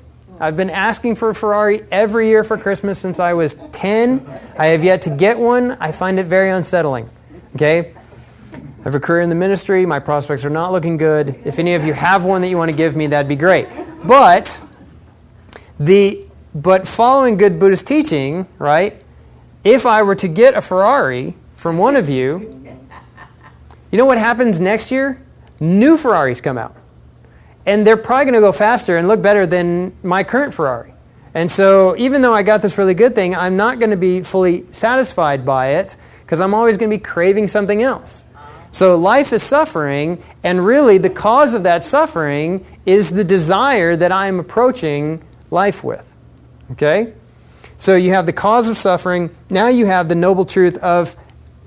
I've been asking for a Ferrari every year for Christmas since I was 10. I have yet to get one. I find it very unsettling, okay? I have a career in the ministry. My prospects are not looking good. If any of you have one that you want to give me, that'd be great. But following good Buddhist teaching, right, if I were to get a Ferrari from one of you, you know what happens next year? New Ferraris come out. And they're probably going to go faster and look better than my current Ferrari. And so even though I got this really good thing, I'm not going to be fully satisfied by it because I'm always going to be craving something else. So life is suffering, and really the cause of that suffering is the desire that I am approaching life with. Okay? So you have the cause of suffering. Now you have the noble truth of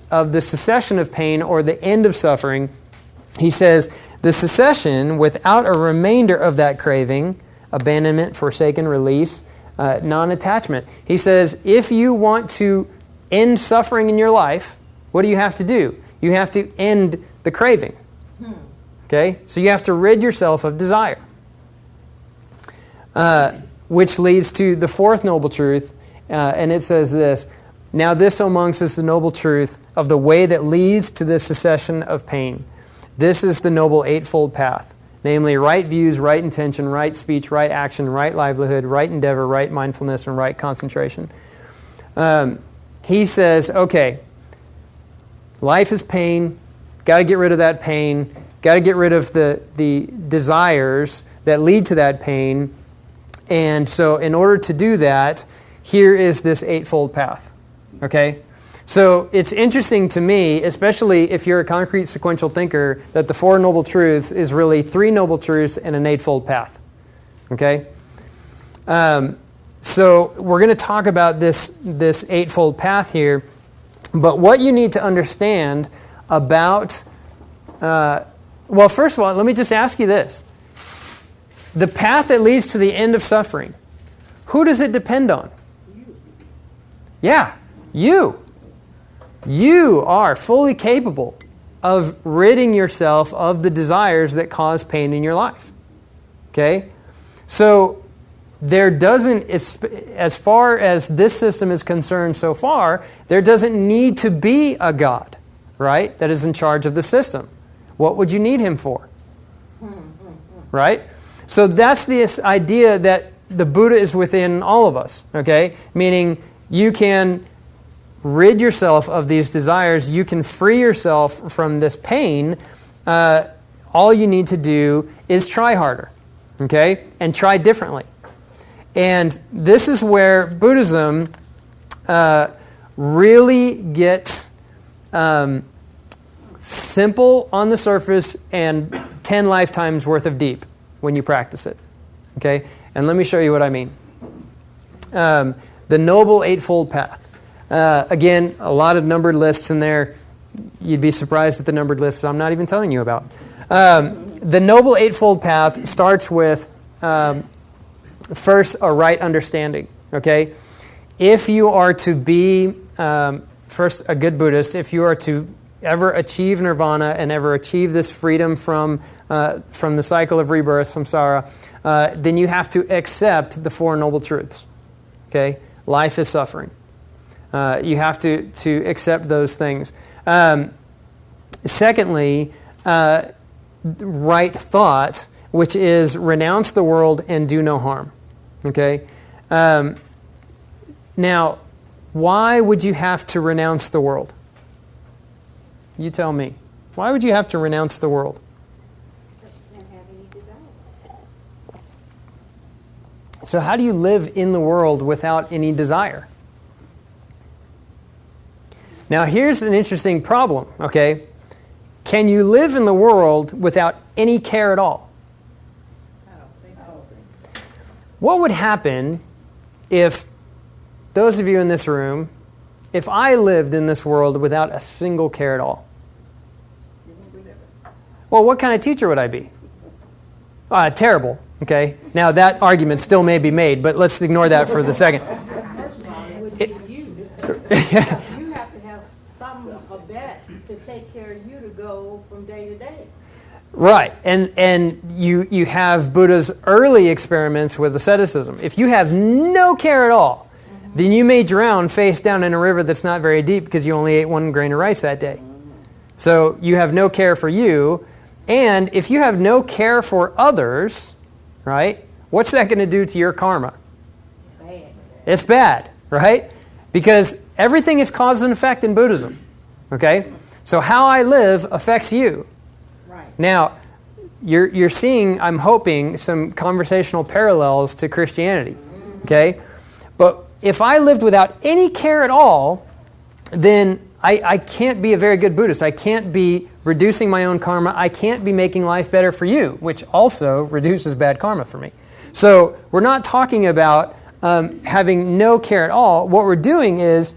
the cessation of pain, or the end of suffering. He says, the cessation without a remainder of that craving, abandonment, forsaken, release, non-attachment. He says, if you want to end suffering in your life, what do you have to do? You have to end the craving. Okay? So you have to rid yourself of desire. Which leads to the fourth noble truth, and it says this, now this, O monks, is the noble truth of the way that leads to the cessation of pain. This is the noble eightfold path, namely right views, right intention, right speech, right action, right livelihood, right endeavor, right mindfulness, and right concentration. He says, okay, life is pain, got to get rid of that pain, got to get rid of the desires that lead to that pain, and so in order to do that, here is this eightfold path, okay? So it's interesting to me, especially if you're a concrete sequential thinker, that the Four Noble Truths is really three noble truths and an eightfold path. Okay? So we're going to talk about this eightfold path here, but what you need to understand about, well, first of all, let me just ask you this. The path that leads to the end of suffering, who does it depend on? Yeah, you. You are fully capable of ridding yourself of the desires that cause pain in your life. Okay? So there doesn't, as far as this system is concerned so far, there doesn't need to be a God, right, that is in charge of the system. What would you need him for? Right? So that's this idea that the Buddha is within all of us, okay? Meaning you can rid yourself of these desires. You can free yourself from this pain. All you need to do is try harder, okay? And try differently. And this is where Buddhism really gets simple on the surface and 10 lifetimes worth of deep when you practice it, okay? And let me show you what I mean. The Noble Eightfold Path. Again, a lot of numbered lists in there. You'd be surprised at the numbered lists I'm not even telling you about. The Noble Eightfold Path starts with, first, a right understanding. Okay? If you are to be, first, a good Buddhist, if you are to ever achieve nirvana and ever achieve this freedom from the cycle of rebirth, samsara, then you have to accept the Four Noble Truths. Okay? Life is suffering. You have to accept those things. Secondly, right thought, which is renounce the world and do no harm. Okay? Now, why would you have to renounce the world? You tell me. Why would you have to renounce the world? Don't have any desire. So how do you live in the world without any desire? Now here's an interesting problem, okay? Can you live in the world without any care at all? I don't think so. What would happen if those of you in this room, if I lived in this world without a single care at all? You won't believe it. Well, what kind of teacher would I be? Terrible, okay? Now that argument still may be made, but let's ignore that for the second. First of all, it would be you. You have to have some of that to take care of you to go from day to day. Right, and you have Buddha's early experiments with asceticism. If you have no care at all, then you may drown face down in a river that's not very deep because you only ate 1 grain of rice that day. So you have no care for you, and if you have no care for others, right, what's that going to do to your karma? Bad. It's bad, right? Because everything is cause and effect in Buddhism, okay? So how I live affects you. Right. Now, you're seeing, I'm hoping, some conversational parallels to Christianity, okay? But if I lived without any care at all, then I can't be a very good Buddhist. I can't be reducing my own karma. I can't be making life better for you, which also reduces bad karma for me. So we're not talking about having no care at all. What we're doing is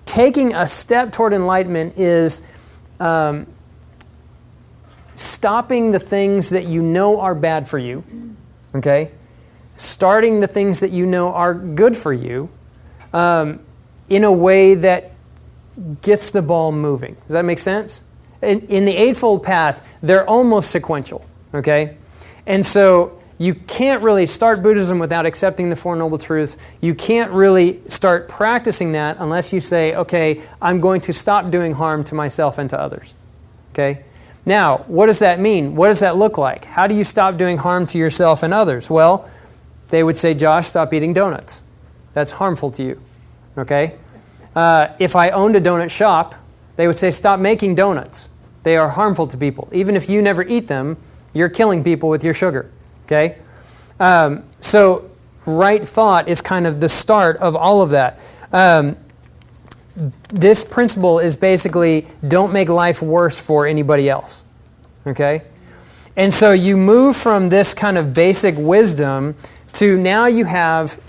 taking a step toward enlightenment is stopping the things that you know are bad for you, okay? Starting the things that you know are good for you in a way that gets the ball moving. Does that make sense? In the Eightfold Path, they're almost sequential, okay? And so you can't really start Buddhism without accepting the Four Noble Truths. You can't really start practicing that unless you say, okay, I'm going to stop doing harm to myself and to others, okay? Now, what does that mean? What does that look like? How do you stop doing harm to yourself and others? Well, they would say, Josh, stop eating donuts. That's harmful to you, okay? If I owned a donut shop, they would say, stop making donuts. They are harmful to people. Even if you never eat them, you're killing people with your sugar, okay? So right thought is kind of the start of all of that. This principle is basically don't make life worse for anybody else, okay? And so you move from this kind of basic wisdom to now you have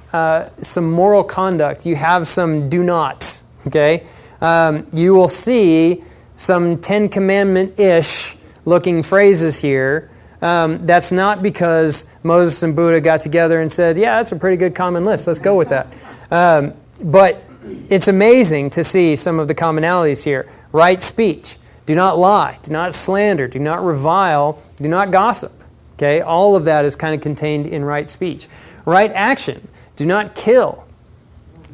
some moral conduct. You have some do nots, okay? You will see some Ten Commandment-ish looking phrases here. That's not because Moses and Buddha got together and said, yeah, that's a pretty good common list. Let's go with that. But it's amazing to see some of the commonalities here. Right speech. Do not lie. Do not slander. Do not revile. Do not gossip. Okay? All of that is kind of contained in right speech. Right action. Do not kill.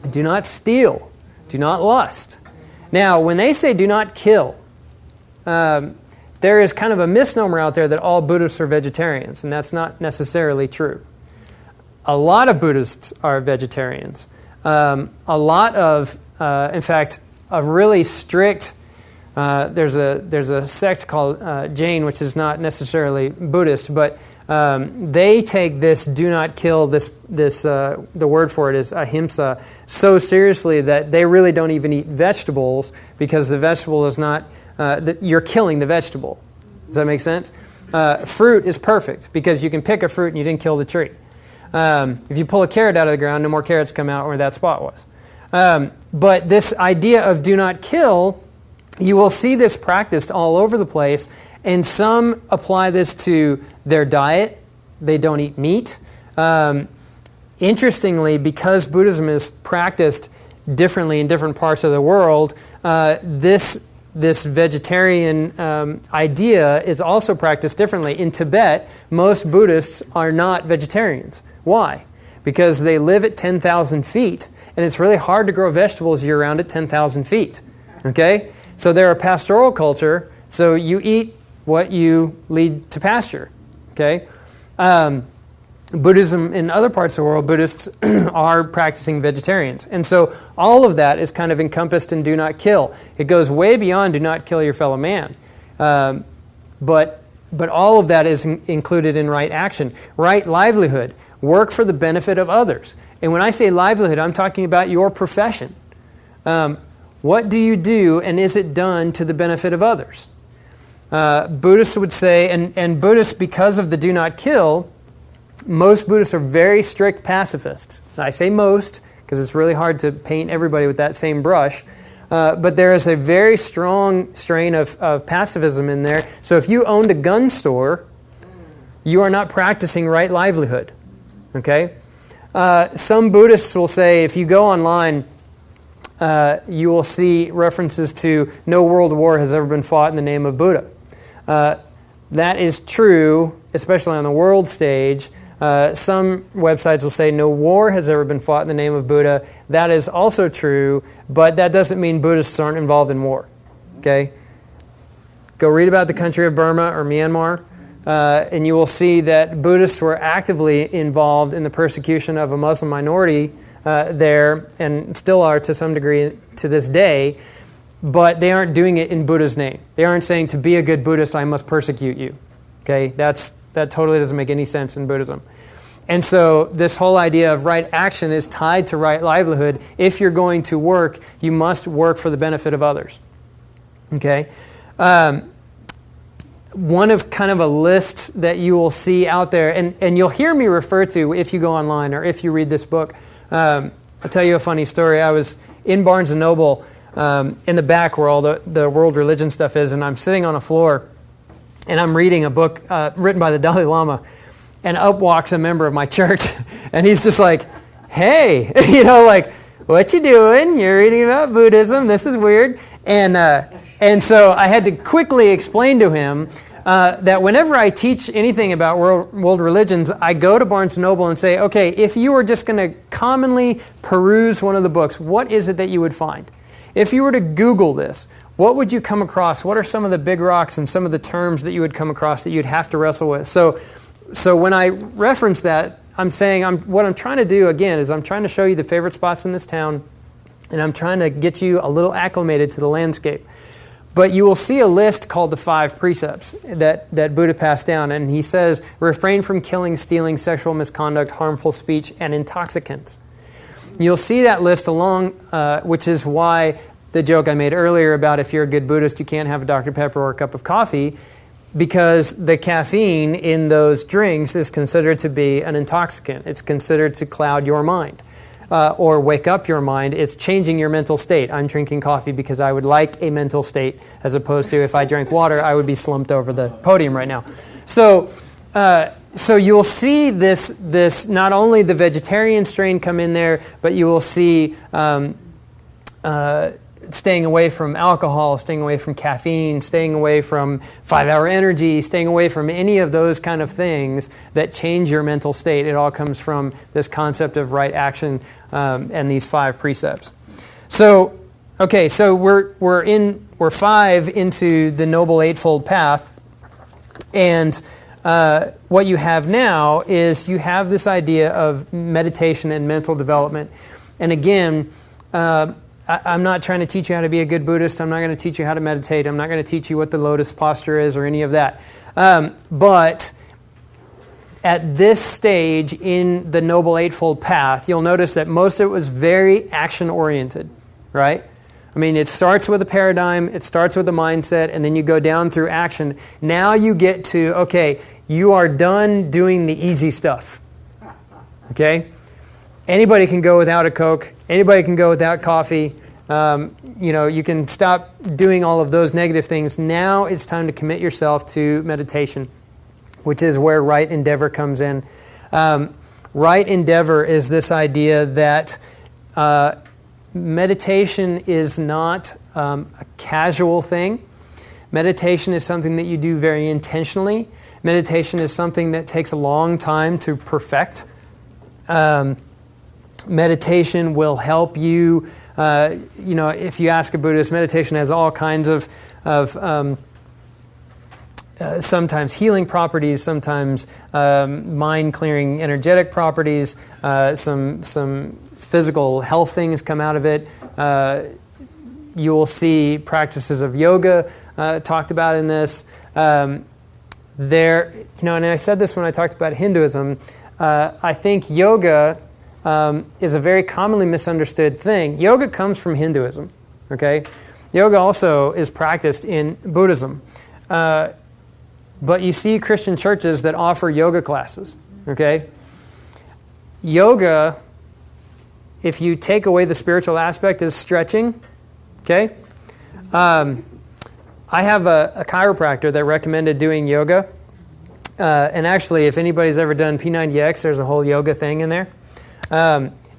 Do not steal. Do not lust. Now, when they say do not kill, there is kind of a misnomer out there that all Buddhists are vegetarians, and that's not necessarily true. A lot of Buddhists are vegetarians. A lot of, in fact, a really strict, there's a sect called Jain, which is not necessarily Buddhist, but they take this do not kill, the word for it is ahimsa, so seriously that they really don't even eat vegetables because the vegetable is not, you're killing the vegetable. Does that make sense? Fruit is perfect because you can pick a fruit and you didn't kill the tree. If you pull a carrot out of the ground, no more carrots come out where that spot was. But this idea of do not kill, you will see this practiced all over the place, and some apply this to their diet. They don't eat meat. Interestingly, because Buddhism is practiced differently in different parts of the world, this vegetarian idea is also practiced differently. In Tibet, most Buddhists are not vegetarians. Why? Because they live at 10,000 feet, and it's really hard to grow vegetables year-round at 10,000 feet. Okay? So they're a pastoral culture, so you eat what you lead to pasture. Okay? Buddhism, in other parts of the world, Buddhists are practicing vegetarians. And so all of that is kind of encompassed in do not kill. It goes way beyond do not kill your fellow man. But all of that is included in right action. Right livelihood, work for the benefit of others. And when I say livelihood, I'm talking about your profession. What do you do, and is it done to the benefit of others? Buddhists would say, and Buddhists, because of the do not kill, most Buddhists are very strict pacifists. I say most because it's really hard to paint everybody with that same brush. But there is a very strong strain of pacifism in there. So if you owned a gun store, you are not practicing right livelihood. Okay? Some Buddhists will say, if you go online, you will see references to no world war has ever been fought in the name of Buddha. That is true, especially on the world stage. Some websites will say no war has ever been fought in the name of Buddha. That is also true, but that doesn't mean Buddhists aren't involved in war. Okay? Go read about the country of Burma or Myanmar, and you will see that Buddhists were actively involved in the persecution of a Muslim minority there, and still are to some degree to this day, but they aren't doing it in Buddha's name. They aren't saying, to be a good Buddhist, I must persecute you. Okay? That totally doesn't make any sense in Buddhism. And so this whole idea of right action is tied to right livelihood. If you're going to work, you must work for the benefit of others. Okay? One of kind of a list that you will see out there, and you'll hear me refer to if you go online or if you read this book. I'll tell you a funny story. I was in Barnes & Noble in the back where all the world religion stuff is, and I'm sitting on a floor, and I'm reading a book written by the Dalai Lama, and up walks a member of my church, and he's just like, hey, like, what you doing? You're reading about Buddhism. This is weird. And so I had to quickly explain to him that whenever I teach anything about world religions, I go to Barnes & Noble and say, okay, if you were just going to commonly peruse one of the books, what is it that you would find? If you were to Google this, what would you come across? What are some of the big rocks and some of the terms that you would come across that you'd have to wrestle with? So when I reference that, I'm saying what I'm trying to do, again, is I'm trying to show you the favorite spots in this town, and I'm trying to get you a little acclimated to the landscape. But you will see a list called the 5 precepts that Buddha passed down, and he says, refrain from killing, stealing, sexual misconduct, harmful speech, and intoxicants. You'll see that list along, which is why the joke I made earlier about if you're a good Buddhist, you can't have a Dr. Pepper or a cup of coffee, because the caffeine in those drinks is considered to be an intoxicant. It's considered to cloud your mind or wake up your mind. It's changing your mental state. I'm drinking coffee because I would like a mental state, as opposed to if I drank water, I would be slumped over the podium right now. So you'll see this not only the vegetarian strain come in there, but you will see staying away from alcohol, staying away from caffeine, staying away from 5-hour energy, staying away from any of those kind of things that change your mental state. It all comes from this concept of right action and these 5 precepts. So, okay, so we're 5 into the Noble Eightfold Path, and what you have now is you have this idea of meditation and mental development. And again, I'm not trying to teach you how to be a good Buddhist. I'm not going to teach you how to meditate. I'm not going to teach you what the lotus posture is or any of that. But at this stage in the Noble Eightfold Path, you'll notice that most of it was very action-oriented, right? I mean, it starts with a paradigm, it starts with a mindset, and then you go down through action. Now you get to, okay, you are done doing the easy stuff, okay? Anybody can go without a Coke. Anybody can go without coffee. You can stop doing all of those negative things. Now it's time to commit yourself to meditation, which is where right endeavor comes in. Right endeavor is this idea that meditation is not a casual thing. Meditation is something that you do very intentionally. Meditation is something that takes a long time to perfect. Meditation will help you, if you ask a Buddhist, meditation has all kinds of sometimes healing properties, sometimes mind-clearing energetic properties, some physical health things come out of it. You will see practices of yoga talked about in this. And I said this when I talked about Hinduism. I think yoga is a very commonly misunderstood thing. Yoga comes from Hinduism, okay? Yoga also is practiced in Buddhism. But you see Christian churches that offer yoga classes, okay? Yoga, if you take away the spiritual aspect, is stretching, okay? I have a chiropractor that recommended doing yoga. And actually, if anybody's ever done P90X, there's a whole yoga thing in there.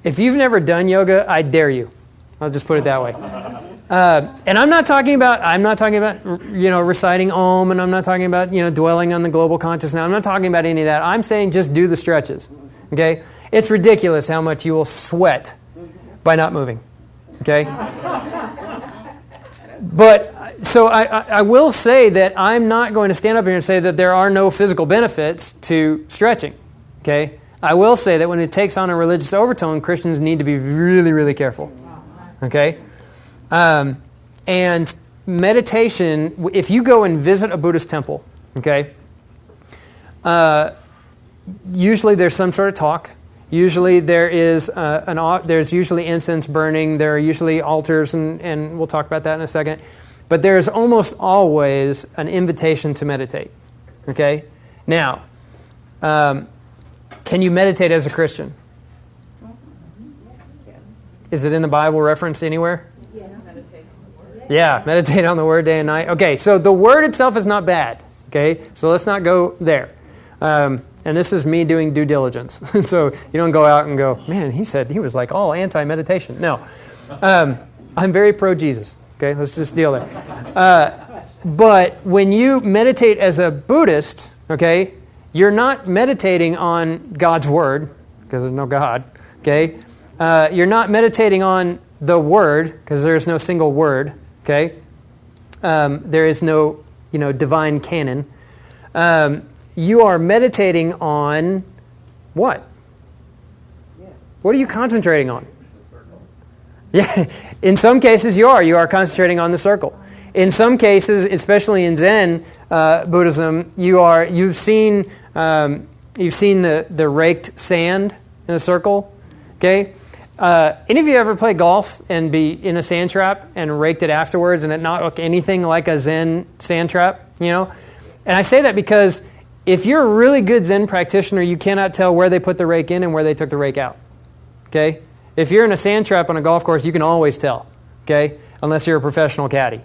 If you've never done yoga, I dare you. I'll just put it that way. And I'm not talking about reciting Om, and I'm not talking about dwelling on the global consciousness. I'm not talking about any of that. I'm saying just do the stretches. Okay, it's ridiculous how much you will sweat by not moving. Okay, but so I will say that I'm not going to stand up here and say that there are no physical benefits to stretching. Okay, I will say that when it takes on a religious overtone, Christians need to be really, really careful. Okay. And meditation, if you go and visit a Buddhist temple, okay, usually there's some sort of talk. Usually there is there's usually incense burning. There are usually altars, and we'll talk about that in a second. But there's almost always an invitation to meditate. Okay, now, can you meditate as a Christian? Is it in the Bible reference anywhere? Yeah, meditate on the Word day and night. Okay, so the Word itself is not bad. Okay, so let's not go there. And this is me doing due diligence. So you don't go out and go, man, he said he was like all anti-meditation. No, I'm very pro-Jesus. Okay, let's just deal there. But when you meditate as a Buddhist, okay, you're not meditating on God's Word, because there's no God. Okay, you're not meditating on the Word, because there is no single Word. Okay, there is no, divine canon. You are meditating on what? What are you concentrating on? Yeah, in some cases you are. You are concentrating on the circle. In some cases, especially in Zen Buddhism, you've seen the raked sand in a circle. Okay. Any of you ever play golf and be in a sand trap and raked it afterwards and it not look anything like a Zen sand trap? And I say that because if you're a really good Zen practitioner, you cannot tell where they put the rake in and where they took the rake out. Okay? If you're in a sand trap on a golf course, you can always tell. Okay? Unless you're a professional caddy.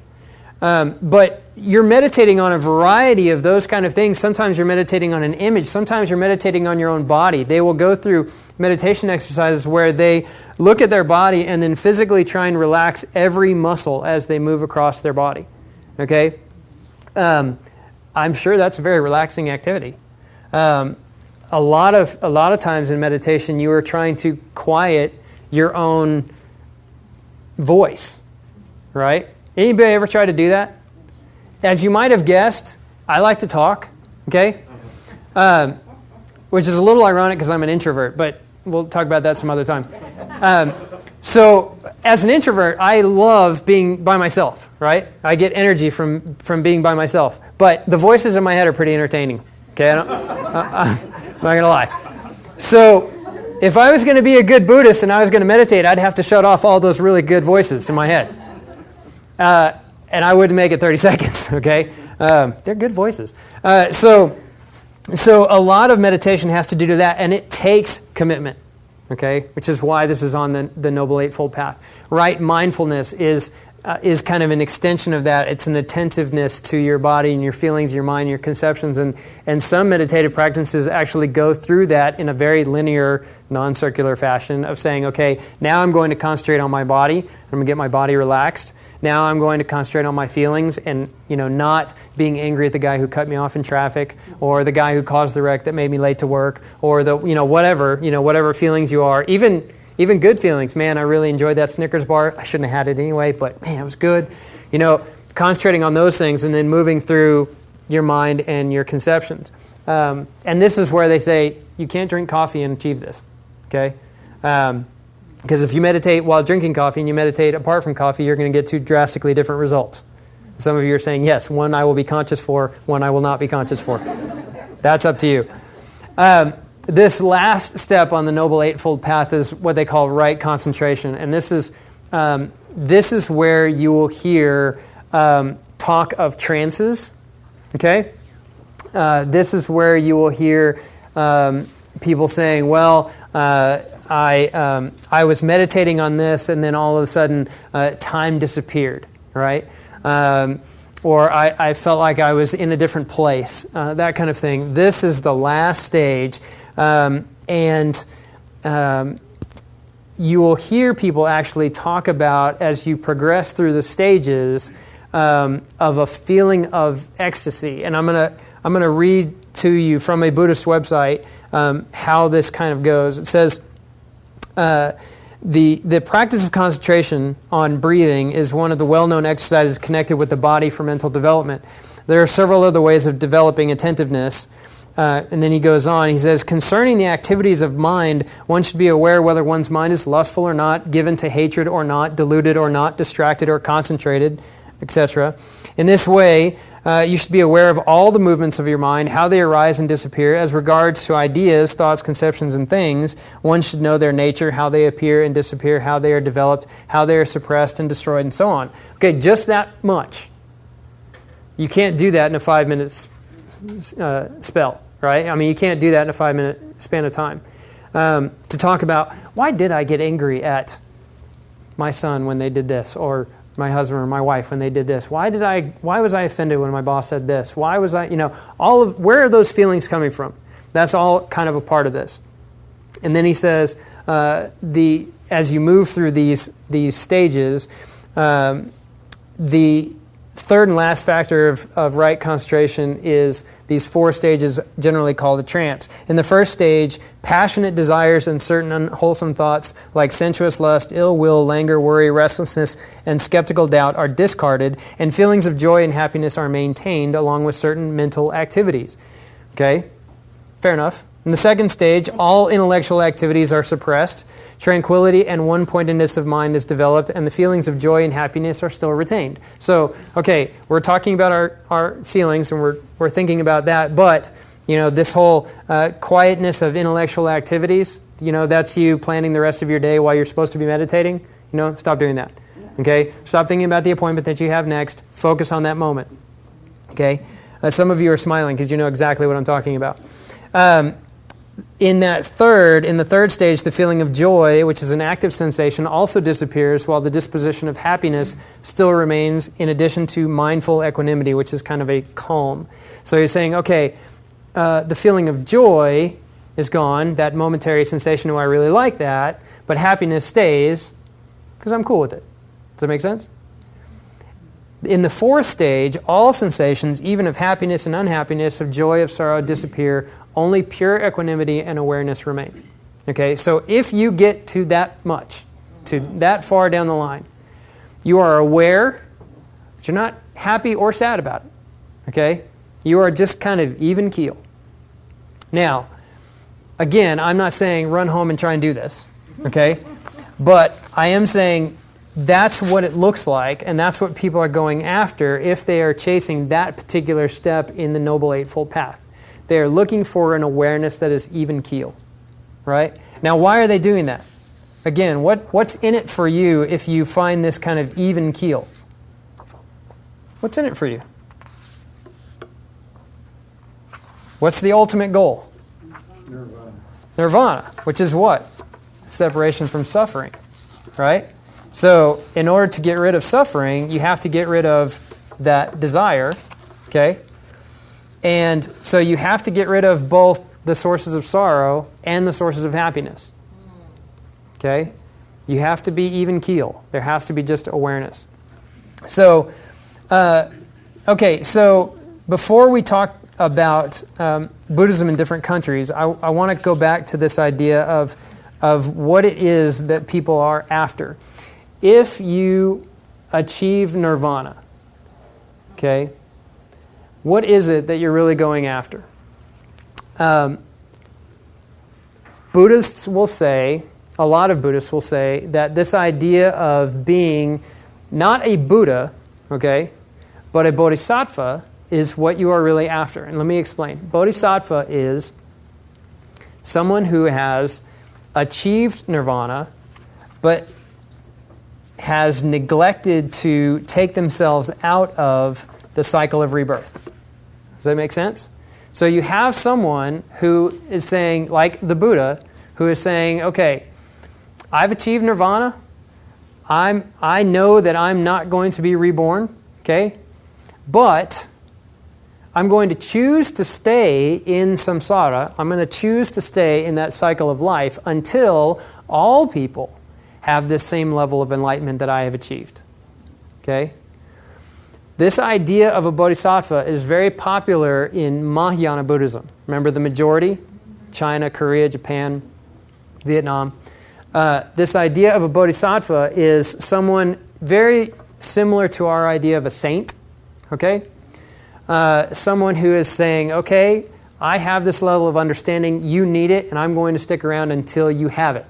But you're meditating on a variety of those kind of things. Sometimes you're meditating on an image. Sometimes you're meditating on your own body. They will go through meditation exercises where they look at their body and then physically try and relax every muscle as they move across their body. Okay? I'm sure that's a very relaxing activity. A lot of times in meditation, you are trying to quiet your own voice, right? Anybody ever try to do that? As you might have guessed, I like to talk, okay? Which is a little ironic because I'm an introvert, but we'll talk about that some other time. So as an introvert, I love being by myself, right? I get energy from being by myself. But the voices in my head are pretty entertaining, okay? I'm not going to lie. So if I was going to be a good Buddhist and I was going to meditate, I'd have to shut off all those really good voices in my head. And I wouldn't make it 30 seconds, okay? They're good voices. So a lot of meditation has to do to that, and it takes commitment, okay? Which is why this is on the Noble Eightfold Path. Right mindfulness is kind of an extension of that. It's an attentiveness to your body and your feelings, your mind, your conceptions, and some meditative practices actually go through that in a very linear, non-circular fashion of saying, okay, now I'm going to concentrate on my body. I'm going to get my body relaxed. Now I'm going to concentrate on my feelings and, not being angry at the guy who cut me off in traffic or the guy who caused the wreck that made me late to work or the, whatever feelings you are. Even good feelings. Man, I really enjoyed that Snickers bar. I shouldn't have had it anyway, but man, it was good. Concentrating on those things and then moving through your mind and your conceptions. And this is where they say you can't drink coffee and achieve this. Okay? Because if you meditate while drinking coffee and you meditate apart from coffee, you're going to get two drastically different results. Some of you are saying, yes, one I will be conscious for, one I will not be conscious for. That's up to you. This last step on the Noble Eightfold Path is what they call right concentration. And this is where you will hear talk of trances. Okay? This is where you will hear people saying, well, I was meditating on this, and then all of a sudden time disappeared, right? Or I felt like I was in a different place, that kind of thing. This is the last stage, and you will hear people actually talk about, as you progress through the stages, of a feeling of ecstasy. And I'm gonna read to you from a Buddhist website how this kind of goes. It says, the practice of concentration on breathing is one of the well-known exercises connected with the body for mental development. There are several other ways of developing attentiveness. And then he goes on, he says, concerning the activities of mind, one should be aware whether one's mind is lustful or not, given to hatred or not, deluded or not, distracted or concentrated, etc. In this way, you should be aware of all the movements of your mind, how they arise and disappear. As regards to ideas, thoughts, conceptions, and things, one should know their nature, how they appear and disappear, how they are developed, how they are suppressed and destroyed, and so on. Okay, just that much. You can't do that in a 5-minute spell, right? I mean, you can't do that in a 5-minute span of time. To talk about, why did I get angry at my son when they did this, or my husband or my wife when they did this? Why was I offended when my boss said this? Why was I, where are those feelings coming from? That's all kind of a part of this. And then he says, as you move through these stages, the third and last factor of right concentration is these 4 stages, generally called a trance. In the first stage, passionate desires and certain unwholesome thoughts like sensuous lust, ill will, languor, worry, restlessness, and skeptical doubt are discarded, and feelings of joy and happiness are maintained along with certain mental activities. Okay? Fair enough. In the second stage, all intellectual activities are suppressed, tranquility and one-pointedness of mind is developed, and the feelings of joy and happiness are still retained. So, okay, we're talking about our feelings, and we're thinking about that, but, this whole quietness of intellectual activities, that's you planning the rest of your day while you're supposed to be meditating, stop doing that. Okay? Stop thinking about the appointment that you have next. Focus on that moment. Okay? Some of you are smiling because you know exactly what I'm talking about. In the third stage, the feeling of joy, which is an active sensation, also disappears while the disposition of happiness still remains, in addition to mindful equanimity, which is kind of a calm. So you're saying, okay, the feeling of joy is gone, that momentary sensation, I really like that, but happiness stays because I'm cool with it. Does that make sense? In the fourth stage, all sensations, even of happiness and unhappiness, of joy, of sorrow, disappear. Only pure equanimity and awareness remain. Okay, so if you get to that much, to that far down the line, you are aware, but you're not happy or sad about it. Okay? You are just kind of even keel. Now, again, I'm not saying run home and try and do this. Okay? But I am saying that's what it looks like, and that's what people are going after if they are chasing that particular step in the Noble Eightfold Path. They are looking for an awareness that is even keel, right? Now, why are they doing that? Again, what's in it for you if you find this kind of even keel? What's in it for you? What's the ultimate goal? Nirvana, which is what? Separation from suffering, right? So, in order to get rid of suffering, you have to get rid of that desire, okay? And so you have to get rid of both the sources of sorrow and the sources of happiness. Okay? You have to be even keel. There has to be just awareness. So, so before we talk about Buddhism in different countries, I want to go back to this idea of what it is that people are after. If you achieve nirvana, okay, what is it that you're really going after? Buddhists will say, a lot of Buddhists will say, that this idea of being not a Buddha, okay, but a Bodhisattva is what you are really after. And let me explain. Bodhisattva is someone who has achieved nirvana, but has neglected to take themselves out of the cycle of rebirth. Does that make sense? So you have someone who is saying, like the Buddha, who is saying, okay, I've achieved nirvana. I know that I'm not going to be reborn, okay? But I'm going to choose to stay in samsara. I'm going to choose to stay in that cycle of life until all people have this same level of enlightenment that I have achieved, okay? This idea of a bodhisattva is very popular in Mahayana Buddhism. Remember the majority? China, Korea, Japan, Vietnam. This idea of a bodhisattva is someone very similar to our idea of a saint, okay? Someone who is saying, okay, I have this level of understanding, you need it, and I'm going to stick around until you have it.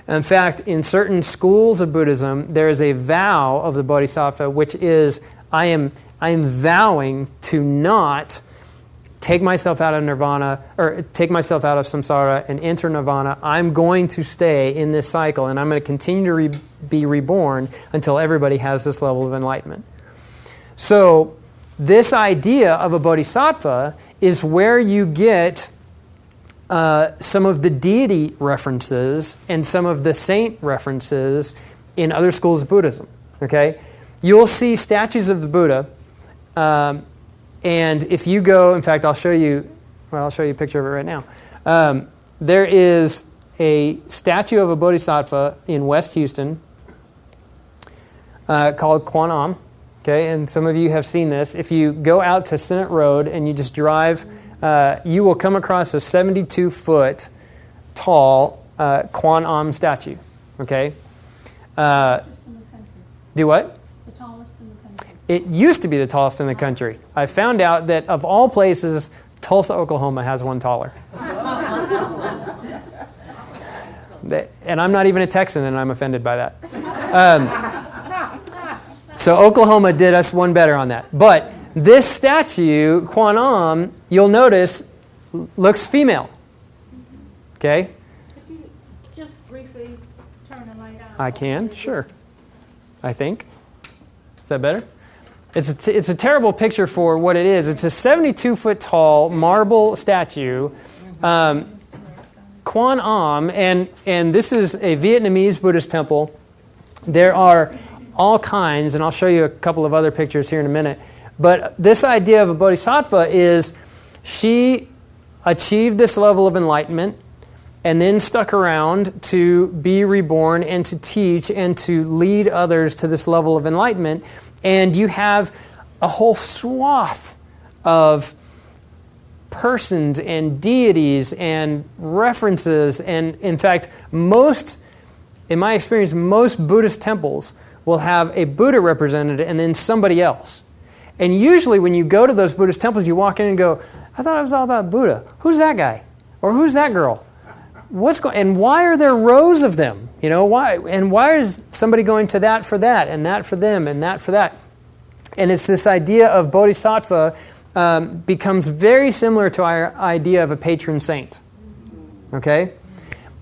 In fact, in certain schools of Buddhism, there is a vow of the bodhisattva, which is, I am vowing to not take myself out of nirvana, or take myself out of samsara and enter nirvana. I'm going to stay in this cycle, and I'm going to continue to be reborn until everybody has this level of enlightenment. So this idea of a bodhisattva is where you get some of the deity references and some of the saint references in other schools of Buddhism. Okay, you'll see statues of the Buddha, and if you go, in fact, I'll show you a picture of it right now. There is a statue of a bodhisattva in West Houston called Kwan Am. Okay, and some of you have seen this. If you go out to Senate Road and you just drive, you will come across a 72-foot tall Kwan Am statue. Okay, do what? It's the tallest in the country. It used to be the tallest in the country. I found out that of all places, Tulsa, Oklahoma has one taller. And I'm not even a Texan, and I'm offended by that. So Oklahoma did us one better on that. But this statue, Kwan Am, you'll notice, looks female. Okay? Could you just briefly turn the light on? I can, sure. I think. Is that better? It's a terrible picture for what it is. It's a 72-foot tall marble statue. Kwan Am, and this is a Vietnamese Buddhist temple. There are all kinds, and I'll show you a couple of other pictures here in a minute. But this idea of a bodhisattva is she achieved this level of enlightenment and then stuck around to be reborn and to teach and to lead others to this level of enlightenment. And you have a whole swath of persons and deities and references. And in fact, in my experience, most Buddhist temples will have a Buddha represented and then somebody else. And usually when you go to those Buddhist temples, you walk in and go, I thought it was all about Buddha. Who's that guy? Or who's that girl? And why are there rows of them? You know, why? And why is somebody going to that for that, and that for them, and that for that? And it's this idea of bodhisattva becomes very similar to our idea of a patron saint. Okay?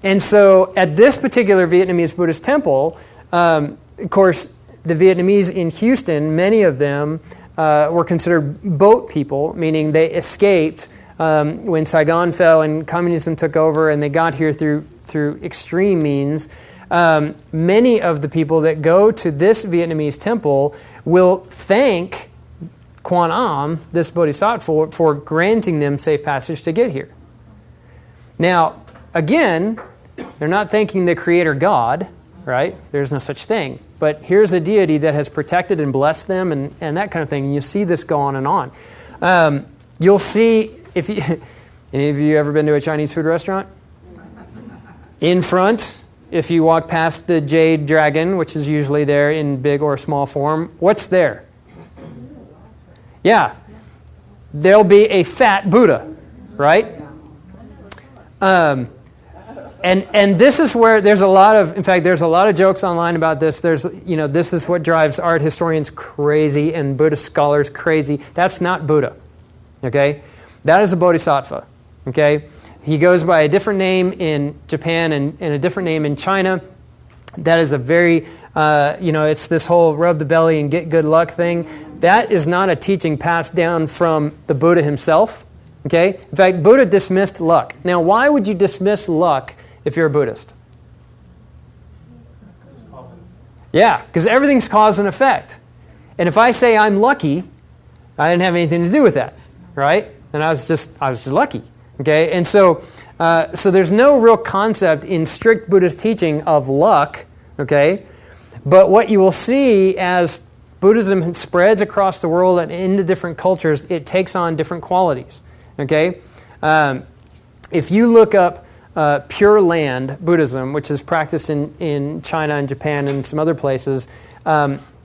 And so at this particular Vietnamese Buddhist temple, of course, the Vietnamese in Houston, many of them were considered boat people, meaning they escaped when Saigon fell and communism took over, and they got here through extreme means. Many of the people that go to this Vietnamese temple will thank Kwan Am, this bodhisattva, for granting them safe passage to get here. Now, again, they're not thanking the Creator God, right? There's no such thing. But here's a deity that has protected and blessed them and that kind of thing. And you see this go on and on. You'll see, any of you ever been to a Chinese food restaurant? In front, if you walk past the Jade Dragon, which is usually there in big or small form, what's there? Yeah. there'll be a fat Buddha, right? And this is where there's a lot of, in fact, there's a lot of jokes online about this. There's, this is what drives art historians crazy and Buddhist scholars crazy. That's not Buddha, okay? That is a bodhisattva, okay? He goes by a different name in Japan and a different name in China. That is a very, it's this whole rub the belly and get good luck thing. That is not a teaching passed down from the Buddha himself, okay? In fact, Buddha dismissed luck. Now, why would you dismiss luck if you're a Buddhist? Yeah, because everything's cause and effect. And if I say I'm lucky, I didn't have anything to do with that, right? And I was just lucky, okay? And so there's no real concept in strict Buddhist teaching of luck, okay? But what you will see as Buddhism spreads across the world and into different cultures, it takes on different qualities, okay? If you look up Pure Land Buddhism, which is practiced in China and Japan and some other places,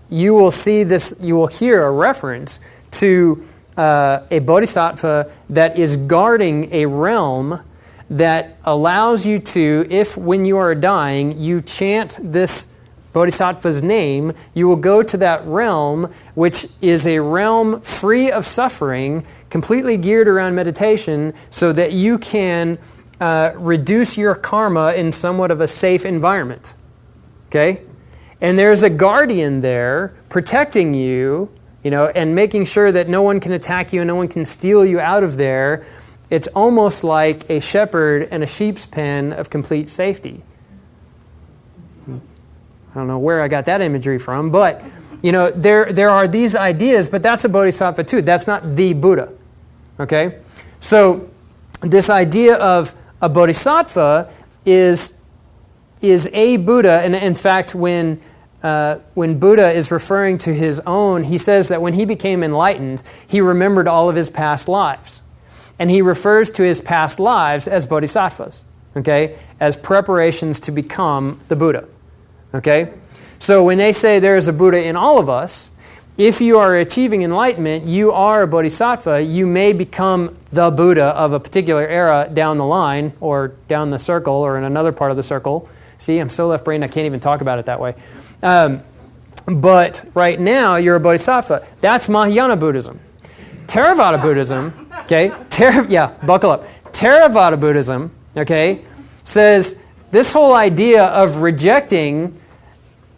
you will see this, you will hear a reference to a bodhisattva that is guarding a realm that allows you to, if when you are dying, you chant this bodhisattva's name, you will go to that realm, which is a realm free of suffering, completely geared around meditation, so that you can reduce your karma in somewhat of a safe environment. Okay? And there's a guardian there protecting you, and making sure that no one can attack you and no one can steal you out of there. It's almost like a shepherd in a sheep's pen of complete safety. I don't know where I got that imagery from, but there are these ideas, but that's a bodhisattva too. That's not the Buddha. Okay? So this idea of a bodhisattva is a Buddha, and in fact when Buddha is referring to his own, he says that when he became enlightened, he remembered all of his past lives. And he refers to his past lives as bodhisattvas, okay, as preparations to become the Buddha, okay? So when they say there is a Buddha in all of us, if you are achieving enlightenment, you are a bodhisattva. You may become the Buddha of a particular era down the line or down the circle or in another part of the circle. See, I'm so left-brained I can't even talk about it that way. But right now, you're a bodhisattva. That's Mahayana Buddhism. Theravada Buddhism, okay, buckle up. Theravada Buddhism, okay, says this whole idea of rejecting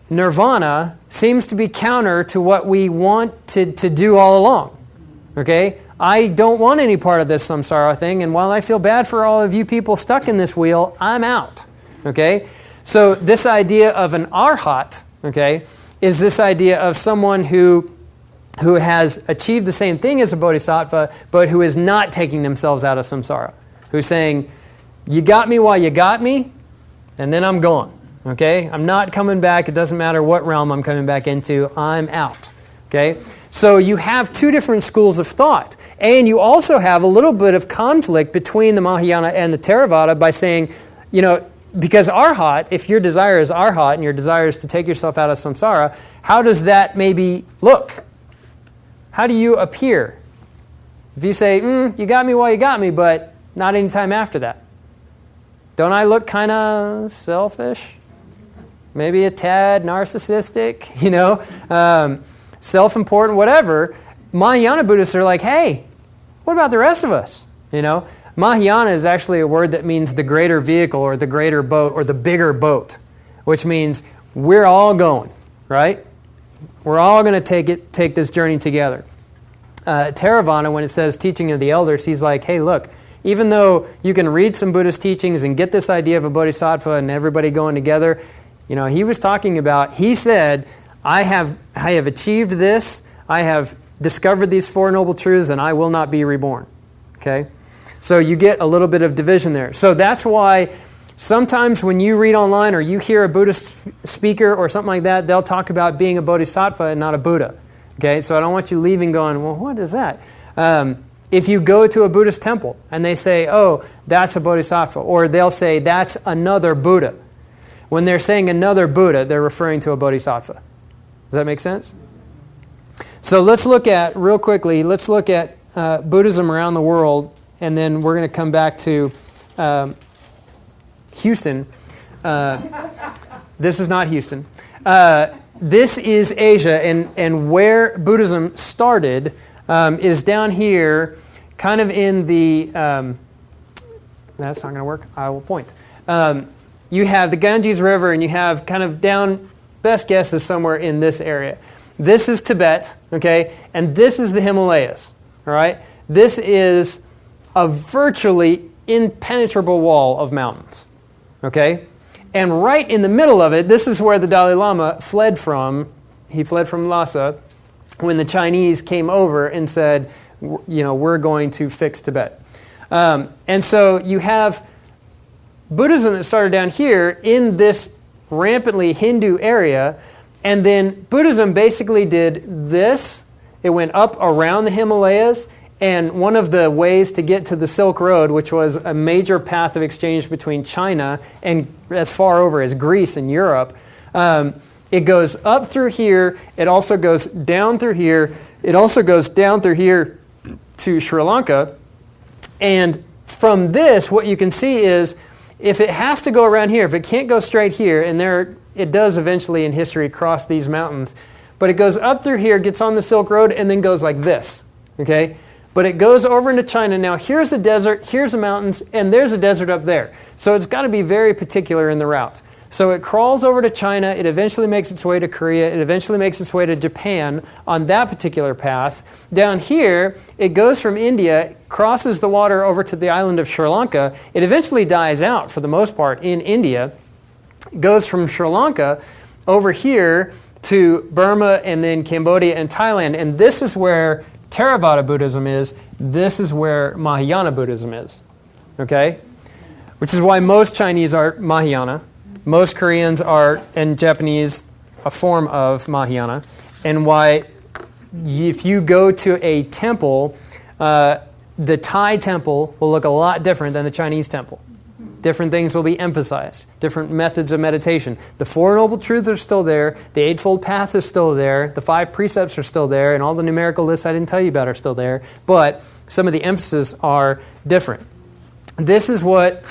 nirvana seems to be counter to what we want to do all along, okay? I don't want any part of this samsara thing, and while I feel bad for all of you people stuck in this wheel, I'm out, okay? So this idea of an arhat, okay, is this idea of someone who has achieved the same thing as a bodhisattva, but who is not taking themselves out of samsara. Who's saying, you got me while you got me, and then I'm gone. Okay? I'm not coming back. It doesn't matter what realm I'm coming back into. I'm out. Okay? So you have two different schools of thought. And you also have a little bit of conflict between the Mahayana and the Theravada by saying, because arhat, if your desire is arhat and your desire is to take yourself out of samsara, how does that maybe look? How do you appear? If you say, you got me while you got me, but not any time after that. Don't I look kind of selfish? Maybe a tad narcissistic, self-important, whatever. Mahayana Buddhists are like, hey, what about the rest of us? Mahayana is actually a word that means the greater vehicle or the greater boat or the bigger boat, which means we're all going, right? We're all going to take this journey together. Theravada, when it says teaching of the elders, he's like, hey, look, even though you can read some Buddhist teachings and get this idea of a bodhisattva and everybody going together, he was talking about, he said, I have achieved this, I have discovered these Four Noble Truths, and I will not be reborn. Okay? So you get a little bit of division there. So that's why sometimes when you read online or you hear a Buddhist speaker or something like that, they'll talk about being a bodhisattva and not a Buddha. Okay? So I don't want you leaving going, well, what is that? If you go to a Buddhist temple and they say, oh, that's a bodhisattva, or they'll say, that's another Buddha. When they're saying another Buddha, they're referring to a bodhisattva. Does that make sense? So let's look at, real quickly, Buddhism around the world, and then we're going to come back to Houston. This is not Houston. This is Asia, and where Buddhism started is down here, kind of in the... that's not going to work. I will point. You have the Ganges River, and you have kind of down, best guess is somewhere in this area. This is Tibet, okay? And this is the Himalayas, all right? This is a virtually impenetrable wall of mountains, okay? And right in the middle of it, this is where the Dalai Lama fled from. He fled from Lhasa when the Chinese came over and said, we're going to fix Tibet. And so you have Buddhism that started down here in this rampantly Hindu area, and then Buddhism basically did this. It went up around the Himalayas, and one of the ways to get to the Silk Road, which was a major path of exchange between China and as far over as Greece and Europe, it goes up through here. It also goes down through here. It also goes down through here to Sri Lanka. And from this, what you can see is if it has to go around here, if it can't go straight here, and it does eventually in history cross these mountains, but it goes up through here, gets on the Silk Road, and then goes like this, okay? But it goes over into China. Now, here's a desert, here's the mountains, and there's a desert up there. So it's got to be very particular in the route. So it crawls over to China. It eventually makes its way to Korea. It eventually makes its way to Japan on that particular path. Down here, it goes from India, crosses the water over to the island of Sri Lanka. It eventually dies out, for the most part, in India. It goes from Sri Lanka over here to Burma and then Cambodia and Thailand. And this is where Theravada Buddhism is. This is where Mahayana Buddhism is. Okay? Which is why most Chinese are Mahayana. Most Koreans are, and Japanese, a form of Mahayana. And why, if you go to a temple, the Thai temple will look a lot different than the Chinese temple. Different things will be emphasized. Different methods of meditation. The Four Noble Truths are still there. The Eightfold Path is still there. The 5 precepts are still there. And all the numerical lists I didn't tell you about are still there. But some of the emphasis are different. This is what...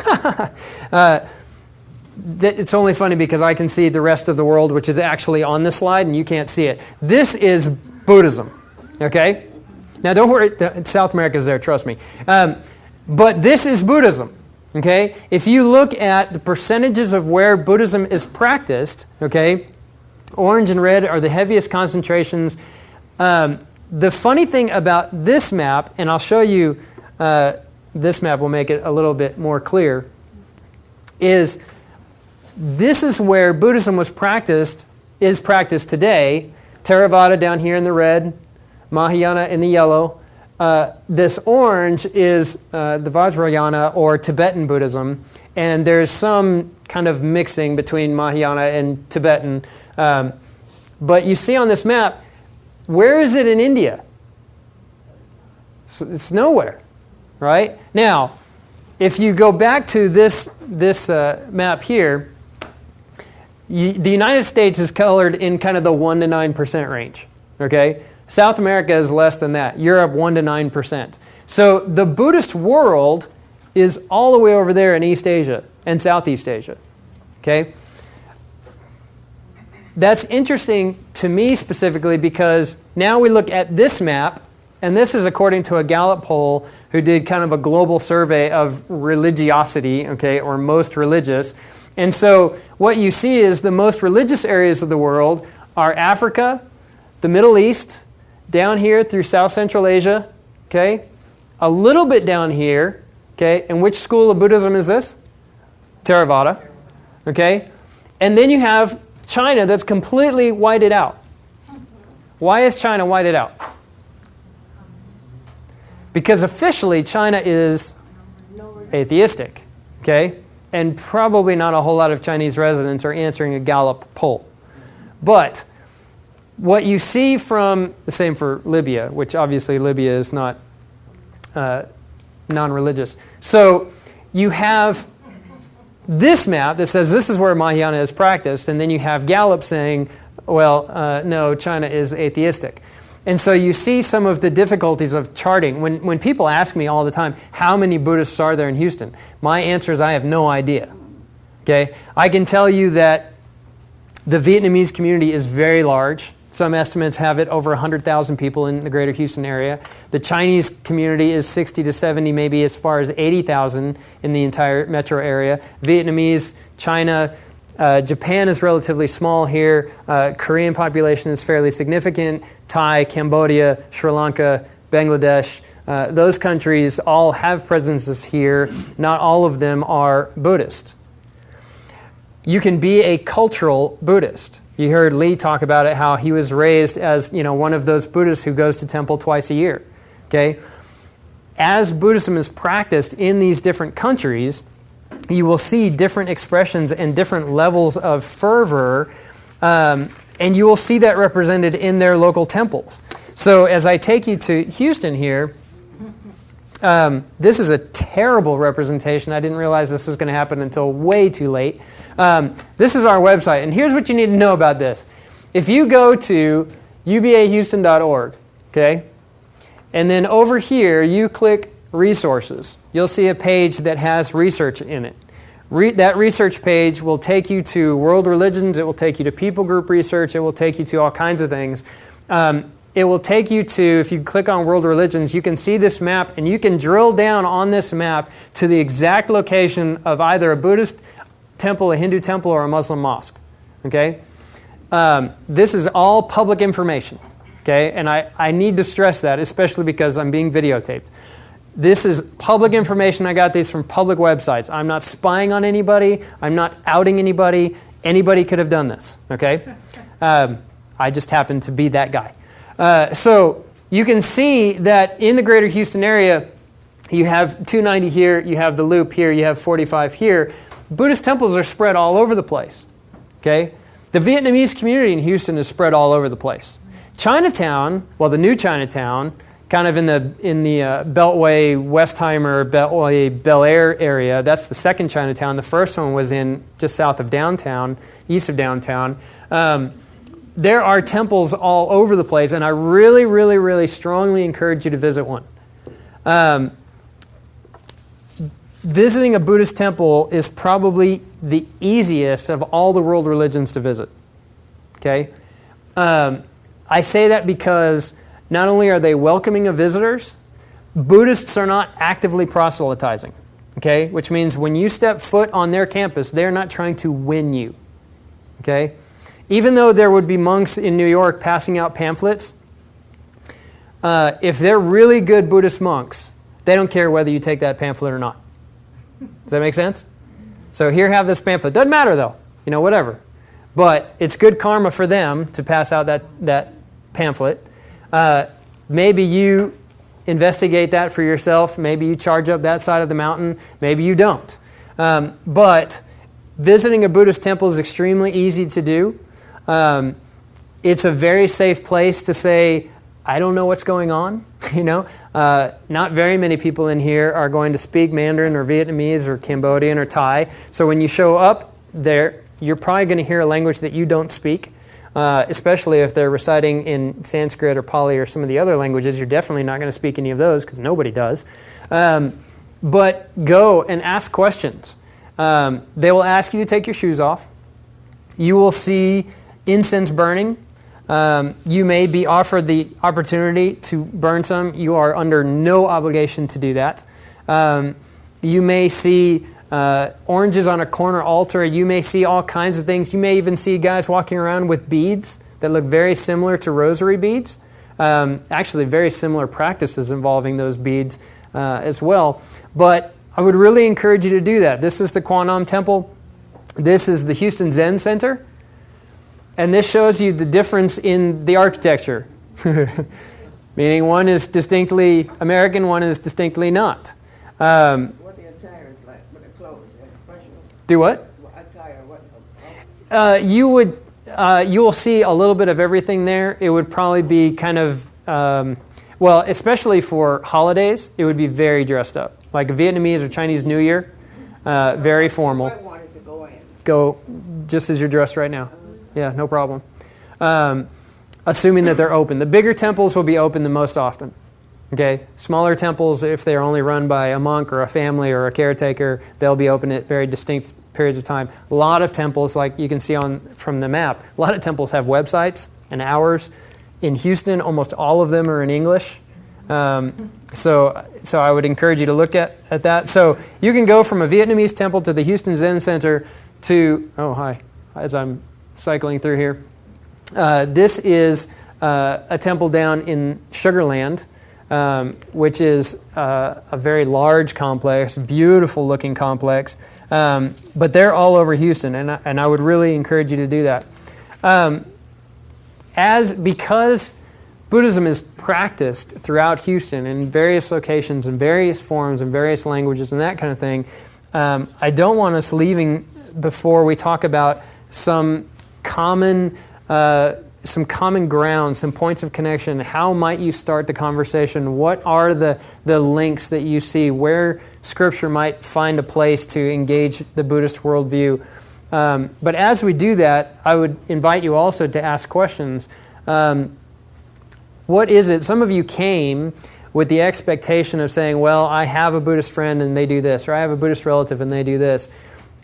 It's only funny because I can see the rest of the world, which is actually on this slide, and you can't see it. This is Buddhism, okay? Now, don't worry. South America is there, trust me. But this is Buddhism, okay? If you look at the percentages of where Buddhism is practiced, okay, orange and red are the heaviest concentrations. The funny thing about this map, and I'll show you, this map will make it a little bit more clear, is... this is where Buddhism is practiced today. Theravada down here in the red, Mahayana in the yellow. This orange is the Vajrayana or Tibetan Buddhism, and there's some kind of mixing between Mahayana and Tibetan. But you see on this map, where is it in India? It's nowhere, right? Now, if you go back to this map here, the United States is colored in kind of the 1 to 9% range, okay? South America is less than that. Europe, 1 to 9%. So the Buddhist world is all the way over there in East Asia and Southeast Asia, okay? That's interesting to me specifically because now we look at this map, and this is according to a Gallup poll who did kind of a global survey of religiosity, okay, or most religious. And so what you see is the most religious areas of the world are Africa, the Middle East, down here through South Central Asia, okay? A little bit down here, okay? And which school of Buddhism is this? Theravada, okay? And then you have China that's completely whited out. Why is China whited out? Because officially China is atheistic, okay? And probably not a whole lot of Chinese residents are answering a Gallup poll. But what you see from, the same for Libya, which obviously Libya is not non-religious. So you have this map that says this is where Mahayana is practiced, and then you have Gallup saying, well, no, China is atheistic. And so you see some of the difficulties of charting. When people ask me all the time, how many Buddhists are there in Houston? My answer is I have no idea. Okay? I can tell you that the Vietnamese community is very large. Some estimates have it over 100,000 people in the greater Houston area. The Chinese community is 60 to 70, maybe as far as 80,000 in the entire metro area. Vietnamese, China, Japan is relatively small here. Korean population is fairly significant. Thai, Cambodia, Sri Lanka, Bangladesh, those countries all have presences here. Not all of them are Buddhist. You can be a cultural Buddhist. You heard Lee talk about it, how he was raised as, one of those Buddhists who goes to temple twice a year. Okay? As Buddhism is practiced in these different countries, you will see different expressions and different levels of fervor, and you will see that represented in their local temples. So as I take you to Houston here, this is a terrible representation. I didn't realize this was going to happen until way too late. This is our website, and here's what you need to know about this. If you go to ubahouston.org, okay, and then over here you click resources, you'll see a page that has research in it. That research page will take you to world religions, it will take you to people group research, it will take you to all kinds of things. It will take you to, if you click on world religions, you can see this map, and you can drill down on this map to the exact location of either a Buddhist temple, a Hindu temple, or a Muslim mosque. Okay? This is all public information. Okay? And I need to stress that, especially because I'm being videotaped. This is public information. I got these from public websites. I'm not spying on anybody. I'm not outing anybody. Anybody could have done this. Okay? I just happen to be that guy. So you can see that in the greater Houston area, you have 290 here, you have the Loop here, you have 45 here. Buddhist temples are spread all over the place. Okay? The Vietnamese community in Houston is spread all over the place. Chinatown, well, the new Chinatown, kind of in the Beltway, Westheimer, Beltway, Bel Air area, that's the second Chinatown. The first one was in just south of downtown, east of downtown. There are temples all over the place, and I really, really, really strongly encourage you to visit one. Visiting a Buddhist temple is probably the easiest of all the world religions to visit. Okay? I say that because not only are they welcoming of visitors, Buddhists are not actively proselytizing. Okay? Which means when you step foot on their campus, they're not trying to win you. Okay? Even though there would be monks in New York passing out pamphlets, if they're really good Buddhist monks, they don't care whether you take that pamphlet or not. Does that make sense? So here, have this pamphlet. Doesn't matter though, whatever. But it's good karma for them to pass out that pamphlet. Maybe you investigate that for yourself. Maybe you charge up that side of the mountain. Maybe you don't. But visiting a Buddhist temple is extremely easy to do. It's a very safe place to say, I don't know what's going on. Not very many people in here are going to speak Mandarin or Vietnamese or Cambodian or Thai. So when you show up there, you're probably going to hear a language that you don't speak, especially if they're reciting in Sanskrit or Pali or some of the other languages. You're definitely not going to speak any of those because nobody does. But go and ask questions. They will ask you to take your shoes off. You will see incense burning. You may be offered the opportunity to burn some. You are under no obligation to do that. You may see oranges on a corner altar. You may see all kinds of things. You may even see guys walking around with beads that look very similar to rosary beads. Actually, very similar practices involving those beads as well. But I would really encourage you to do that. This is the Quan Am Temple. This is the Houston Zen Center. And this shows you the difference in the architecture. Meaning one is distinctly American, one is distinctly not. What the attire is like, what the clothes, special. Do what? What attire, what? You will see a little bit of everything there. It would probably be kind of, especially for holidays, it would be very dressed up. Like a Vietnamese or Chinese New Year, very formal. I wanted to go in. Go just as you're dressed right now. Yeah, no problem. assuming that they're open. The bigger temples will be open the most often. Okay, smaller temples, if they're only run by a monk or a family or a caretaker, they'll be open at very distinct periods of time. A lot of temples, like you can see from the map, a lot of temples have websites and hours. In Houston, almost all of them are in English. So I would encourage you to look at that. So you can go from a Vietnamese temple to the Houston Zen Center to, as I'm cycling through here. This is a temple down in Sugar Land, which is a very large complex, beautiful looking complex. But they're all over Houston, and I would really encourage you to do that. Because Buddhism is practiced throughout Houston in various locations, in various forms, in various languages, and that kind of thing, I don't want us leaving before we talk about some common ground, some points of connection. How might you start the conversation? What are the links that you see where Scripture might find a place to engage the Buddhist worldview? But as we do that, I would invite you also to ask questions. What is it? Some of you came with the expectation of saying, well, I have a Buddhist friend and they do this, or I have a Buddhist relative and they do this.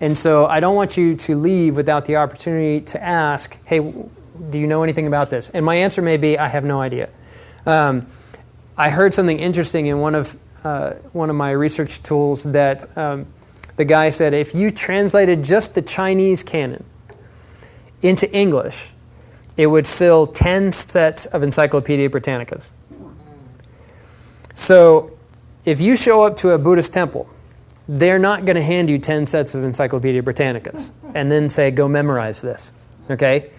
And so I don't want you to leave without the opportunity to ask, hey, do you know anything about this? And my answer may be, I have no idea. I heard something interesting in one of my research tools that the guy said, if you translated just the Chinese canon into English, it would fill 10 sets of Encyclopedia Britannicas. So if you show up to a Buddhist temple, they're not going to hand you 10 sets of Encyclopedia Britannicas and then say, go memorize this. Okay?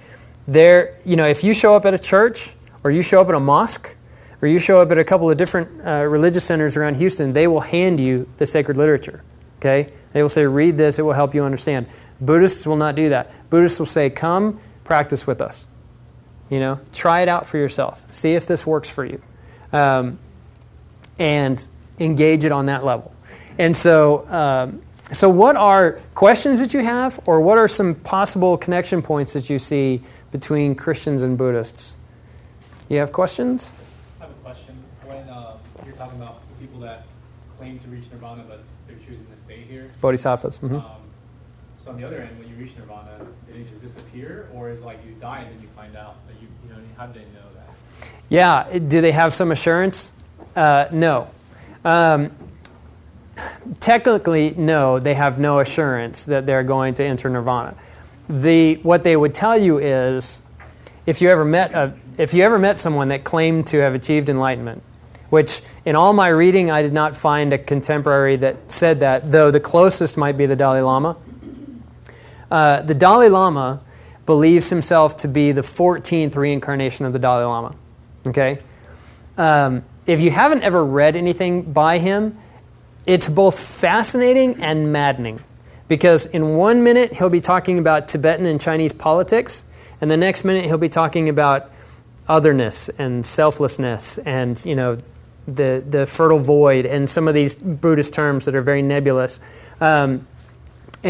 If you show up at a church, or you show up at a mosque, or you show up at a couple of different religious centers around Houston, they will hand you the sacred literature. Okay? They will say, read this, it will help you understand. Buddhists will not do that. Buddhists will say, come, practice with us. Try it out for yourself. See if this works for you. And engage it on that level. And so what are questions that you have, or what are some possible connection points that you see between Christians and Buddhists? You have questions? I have a question. When you're talking about the people that claim to reach nirvana, but they're choosing to stay here. Bodhisattvas. Mm-hmm. So on the other end, when you reach nirvana, did it just disappear, or is it like you die and then you find out that how did they know that? Yeah. Do they have some assurance? No. Technically, no. They have no assurance that they're going to enter nirvana. What they would tell you is, if you ever met someone that claimed to have achieved enlightenment, which in all my reading I did not find a contemporary that said that, though the closest might be the Dalai Lama. The Dalai Lama believes himself to be the 14th reincarnation of the Dalai Lama. Okay? If you haven't ever read anything by him, it's both fascinating and maddening. Because in 1 minute, he'll be talking about Tibetan and Chinese politics, and the next minute, he'll be talking about otherness and selflessness and, the fertile void and some of these Buddhist terms that are very nebulous. And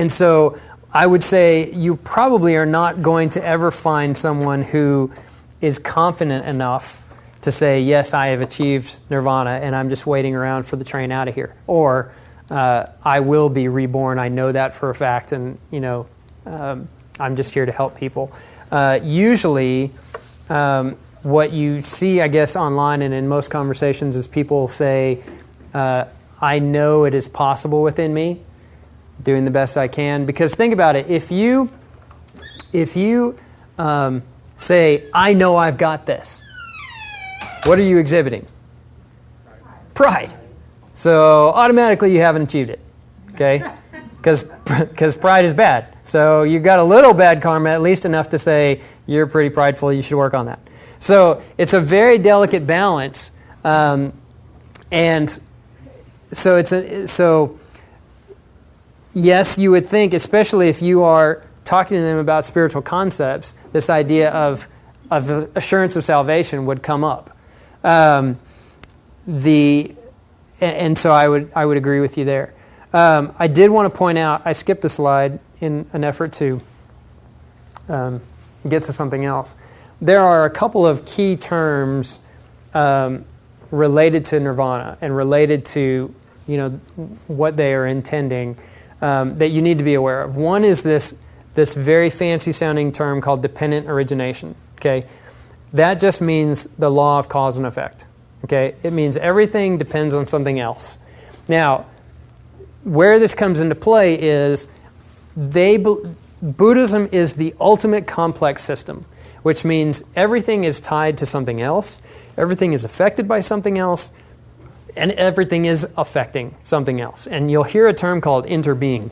so I would say you probably are not going to ever find someone who is confident enough to say, yes, I have achieved nirvana and I'm just waiting around for the train out of here. Or I will be reborn. I know that for a fact, and I'm just here to help people. Usually, what you see, I guess, online and in most conversations is people say, I know it is possible within me, doing the best I can. Because think about it, if you say, I know I've got this, what are you exhibiting? Pride. So automatically you haven't achieved it, okay? Because pride is bad. So you got a little bad karma, at least enough to say, you're pretty prideful, you should work on that. So it's a very delicate balance. And so yes, you would think, especially if you are talking to them about spiritual concepts, this idea of assurance of salvation would come up. And so I would agree with you there. I did want to point out, I skipped a slide in an effort to get to something else. there are a couple of key terms related to nirvana and related to what they are intending that you need to be aware of. One is this very fancy sounding term called dependent origination. Okay, that just means the law of cause and effect. Okay, it means everything depends on something else. Now, where this comes into play is Buddhism is the ultimate complex system, which means everything is tied to something else, everything is affected by something else, and everything is affecting something else. And you'll hear a term called interbeing,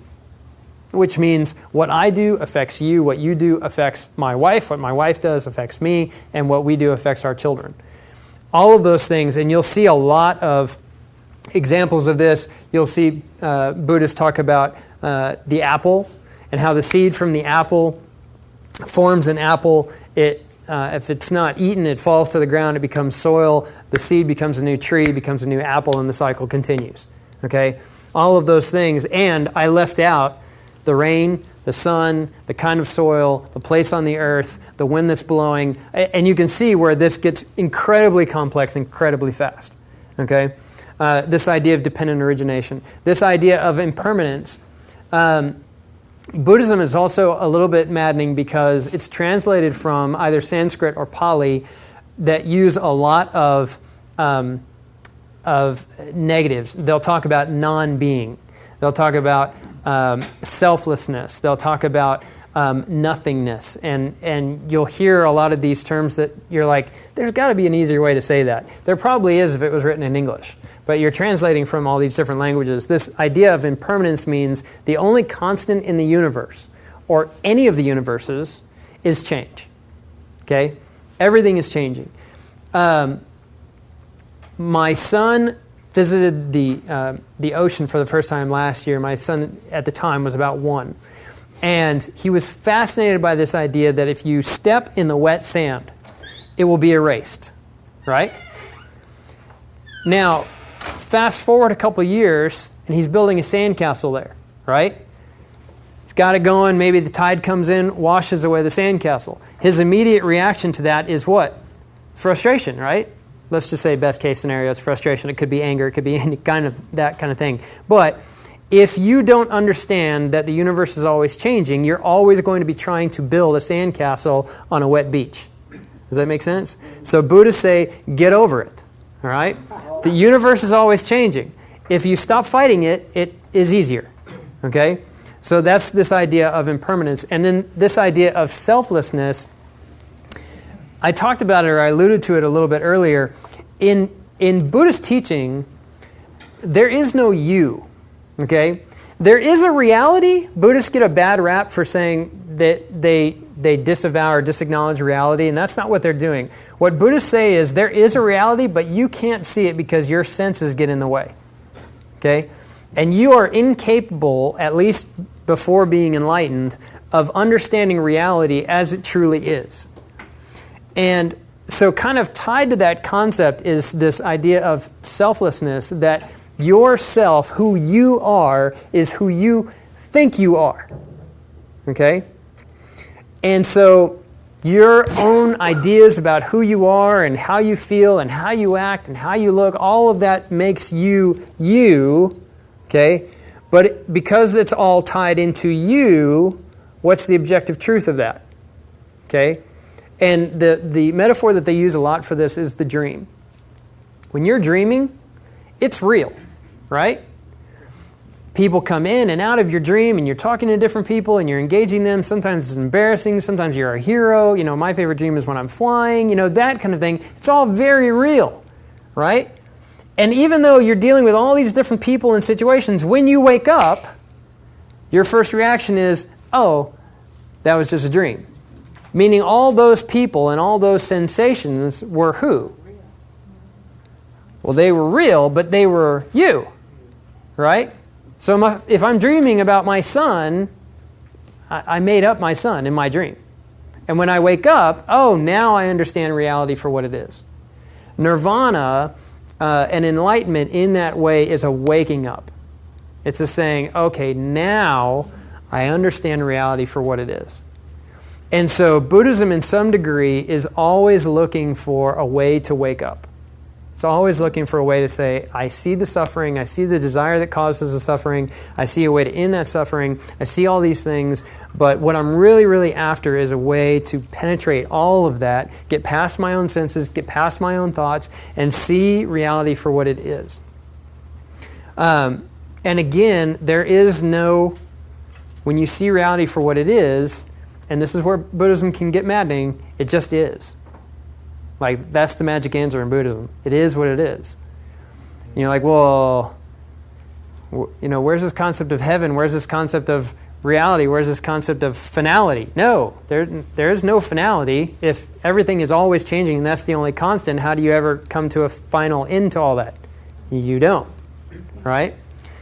which means what I do affects you, what you do affects my wife, what my wife does affects me, and what we do affects our children. All of those things, and you'll see a lot of examples of this. You'll see Buddhists talk about the apple and how the seed from the apple forms an apple. If it's not eaten, it falls to the ground, it becomes soil, the seed becomes a new tree, becomes a new apple, and the cycle continues. Okay? All of those things, and I left out the rain, the sun, the kind of soil, the place on the earth, the wind that's blowing, and you can see where this gets incredibly complex, incredibly fast. Okay? This idea of dependent origination, this idea of impermanence. Buddhism is also a little bit maddening because it's translated from either Sanskrit or Pali that use a lot of negatives. They'll talk about non-being. They'll talk about selflessness. They'll talk about nothingness. And you'll hear a lot of these terms that you're like, there's got to be an easier way to say that. There probably is if it was written in English. But you're translating from all these different languages. This idea of impermanence means the only constant in the universe, or any of the universes, is change. Okay? Everything is changing. My son visited the ocean for the first time last year. My son at the time was about 1. And he was fascinated by this idea that if you step in the wet sand, it will be erased. Right? Now, fast forward a couple years, and he's building a sandcastle there, right? He's got it going. Maybe the tide comes in, washes away the sandcastle. His immediate reaction to that is what? Frustration, right? Let's just say best case scenario is frustration. It could be anger. It could be any kind of that kind of thing. But if you don't understand that the universe is always changing, you're always going to be trying to build a sandcastle on a wet beach. Does that make sense? So Buddhists say, get over it. All right? The universe is always changing. If you stop fighting it, it is easier. Okay? So that's this idea of impermanence. And then this idea of selflessness, I talked about it, or I alluded to it a little bit earlier. In Buddhist teaching, there is no you. Okay? There is a reality. Buddhists get a bad rap for saying that they disavow or disacknowledge reality, and that's not what they're doing. What Buddhists say is there is a reality, but you can't see it because your senses get in the way. Okay? And you are incapable, at least before being enlightened, of understanding reality as it truly is. And so kind of tied to that concept is this idea of selflessness, that yourself, who you are, is who you think you are. Okay? And so your own ideas about who you are and how you feel and how you act and how you look, all of that makes you you, okay? But because it's all tied into you, what's the objective truth of that? Okay? And the metaphor that they use a lot for this is the dream. When you're dreaming, it's real, right? People come in and out of your dream, and you're talking to different people, and you're engaging them. Sometimes it's embarrassing. Sometimes you're a hero. You know, my favorite dream is when I'm flying. You know, that kind of thing. It's all very real, right? And even though you're dealing with all these different people and situations, when you wake up, your first reaction is, oh, that was just a dream. Meaning all those people and all those sensations were who? Well, they were real, but they were you, right? So if I'm dreaming about my son, I made up my son in my dream. And when I wake up, oh, now I understand reality for what it is. Nirvana and enlightenment in that way is a waking up. It's a saying, okay, now I understand reality for what it is. And so Buddhism, in some degree, is always looking for a way to wake up. It's always looking for a way to say, I see the suffering, I see the desire that causes the suffering, I see a way to end that suffering, I see all these things, but what I'm really, really after is a way to penetrate all of that, get past my own senses, get past my own thoughts, and see reality for what it is. And again, there is no, when you see reality for what it is, and this is where Buddhism can get maddening, it just is. Like, that's the magic answer in Buddhism. It is what it is. And you're like, well, where's this concept of heaven? Where's this concept of reality? Where's this concept of finality? No, there is no finality. If everything is always changing and that's the only constant, how do you ever come to a final end to all that? You don't, right?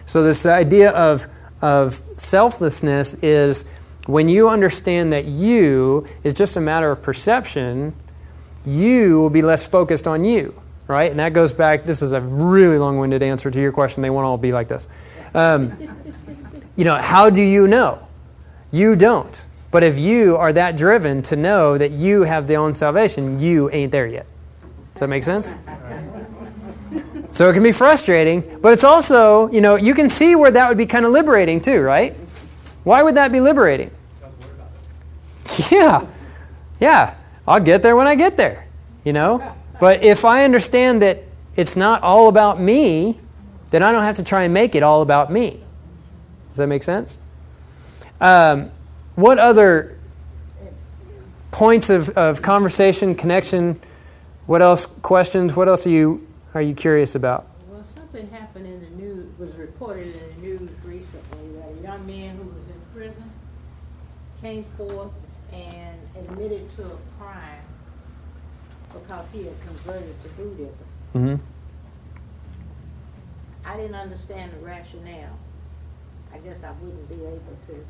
So this idea of selflessness is when you understand that you is just a matter of perception, you will be less focused on you, right? And that goes back, this is a really long-winded answer to your question. They won't all be like this. How do you know? You don't. But if you are that driven to know that you have the own salvation, you ain't there yet. Does that make sense? So it can be frustrating, but it's also, you can see where that would be kind of liberating too, right? Why would that be liberating? Yeah. I'll get there when I get there, But if I understand that it's not all about me, then I don't have to try and make it all about me. Does that make sense? What other points of conversation, connection, what else, questions, what else are you curious about? Well, something happened in the news, was reported in the news recently, that a young man who was in prison came forth and admitted to a crime because he had converted to Buddhism. Mm-hmm. I didn't understand the rationale. I guess I wouldn't be able to.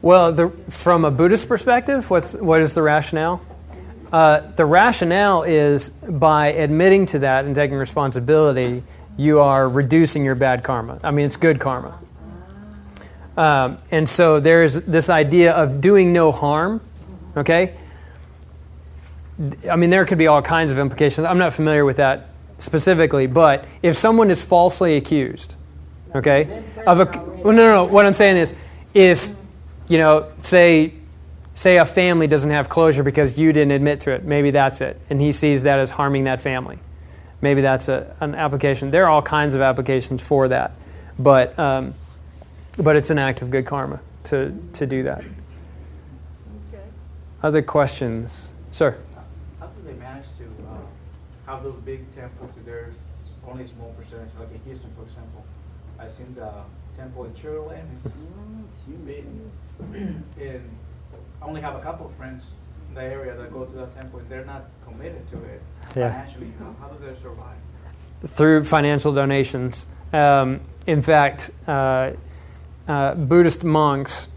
Well, from a Buddhist perspective, what is the rationale? The rationale is by admitting to that and taking responsibility, you are reducing your bad karma. I mean, it's good karma. And so there's this idea of doing no harm, okay? I mean, there could be all kinds of implications. I'm not familiar with that specifically, but if someone is falsely accused, okay, no. What I'm saying is, if, say a family doesn't have closure because you didn't admit to it, maybe that's it, and he sees that as harming that family. Maybe that's an application. There are all kinds of applications for that, but it's an act of good karma to do that. Okay. Other questions? Sir? How do they manage to have those big temples if there's only a small percentage, like in Houston, for example? I've seen the temple in Sugar Land. It's big. And I only have a couple of friends in the area that go to that temple, and they're not committed to it financially. How do they survive? Through financial donations. In fact, Buddhist monks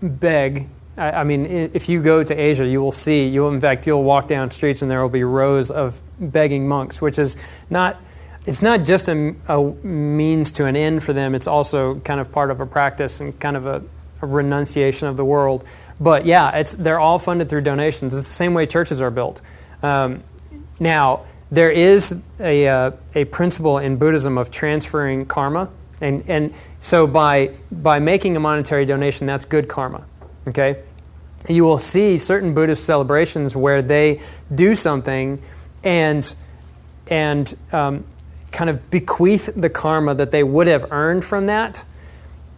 beg. I mean, if you go to Asia, you will see. You'll walk down streets and there will be rows of begging monks, which is not. It's not just a means to an end for them. It's also kind of part of a practice and kind of a renunciation of the world. But yeah, they're all funded through donations. It's the same way churches are built. Now, there is a principle in Buddhism of transferring karma, and so by making a monetary donation, that's good karma. Okay, you will see certain Buddhist celebrations where they do something and kind of bequeath the karma that they would have earned from that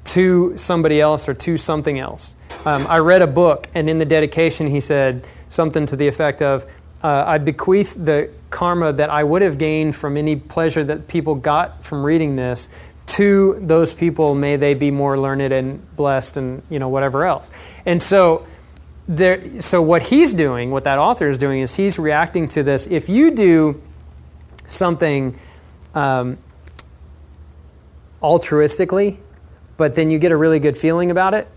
to somebody else or to something else. I read a book, and in the dedication he said something to the effect of, I bequeath the karma that I would have gained from any pleasure that people got from reading this to those people. May they be more learned and blessed and whatever else. And so what he's doing, what that author is doing, is he's reacting to this. If you do something altruistically, but then you get a really good feeling about it,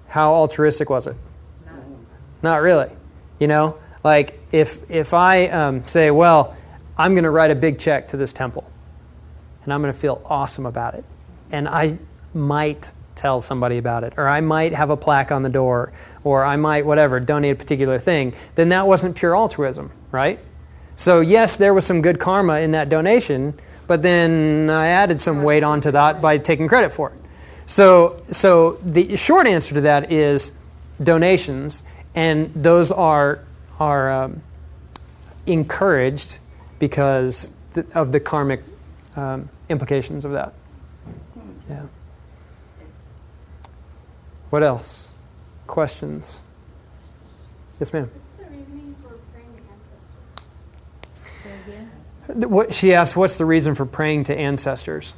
how altruistic was it? No. Not really. Like if I say, well, I'm going to write a big check to this temple, and I'm going to feel awesome about it, and I might tell somebody about it, or I might have a plaque on the door, or I might, whatever, donate a particular thing, then that wasn't pure altruism, right? So yes, there was some good karma in that donation, but then I added some weight onto that by taking credit for it. So the short answer to that is donations, and those are encouraged because of the karmic implications of that. Yeah. What else? Questions? Yes, ma'am. What's the reasoning for praying to ancestors? Say again? What she asked, what's the reason for praying to ancestors?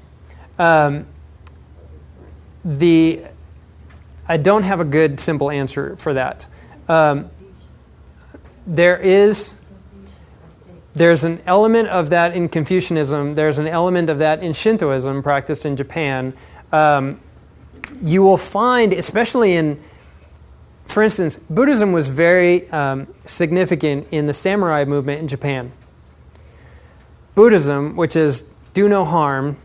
I don't have a good, simple answer for that. There's an element of that in Confucianism. There's an element of that in Shintoism practiced in Japan. You will find, especially in, for instance, Buddhism was very significant in the samurai movement in Japan. Buddhism, which is do no harm,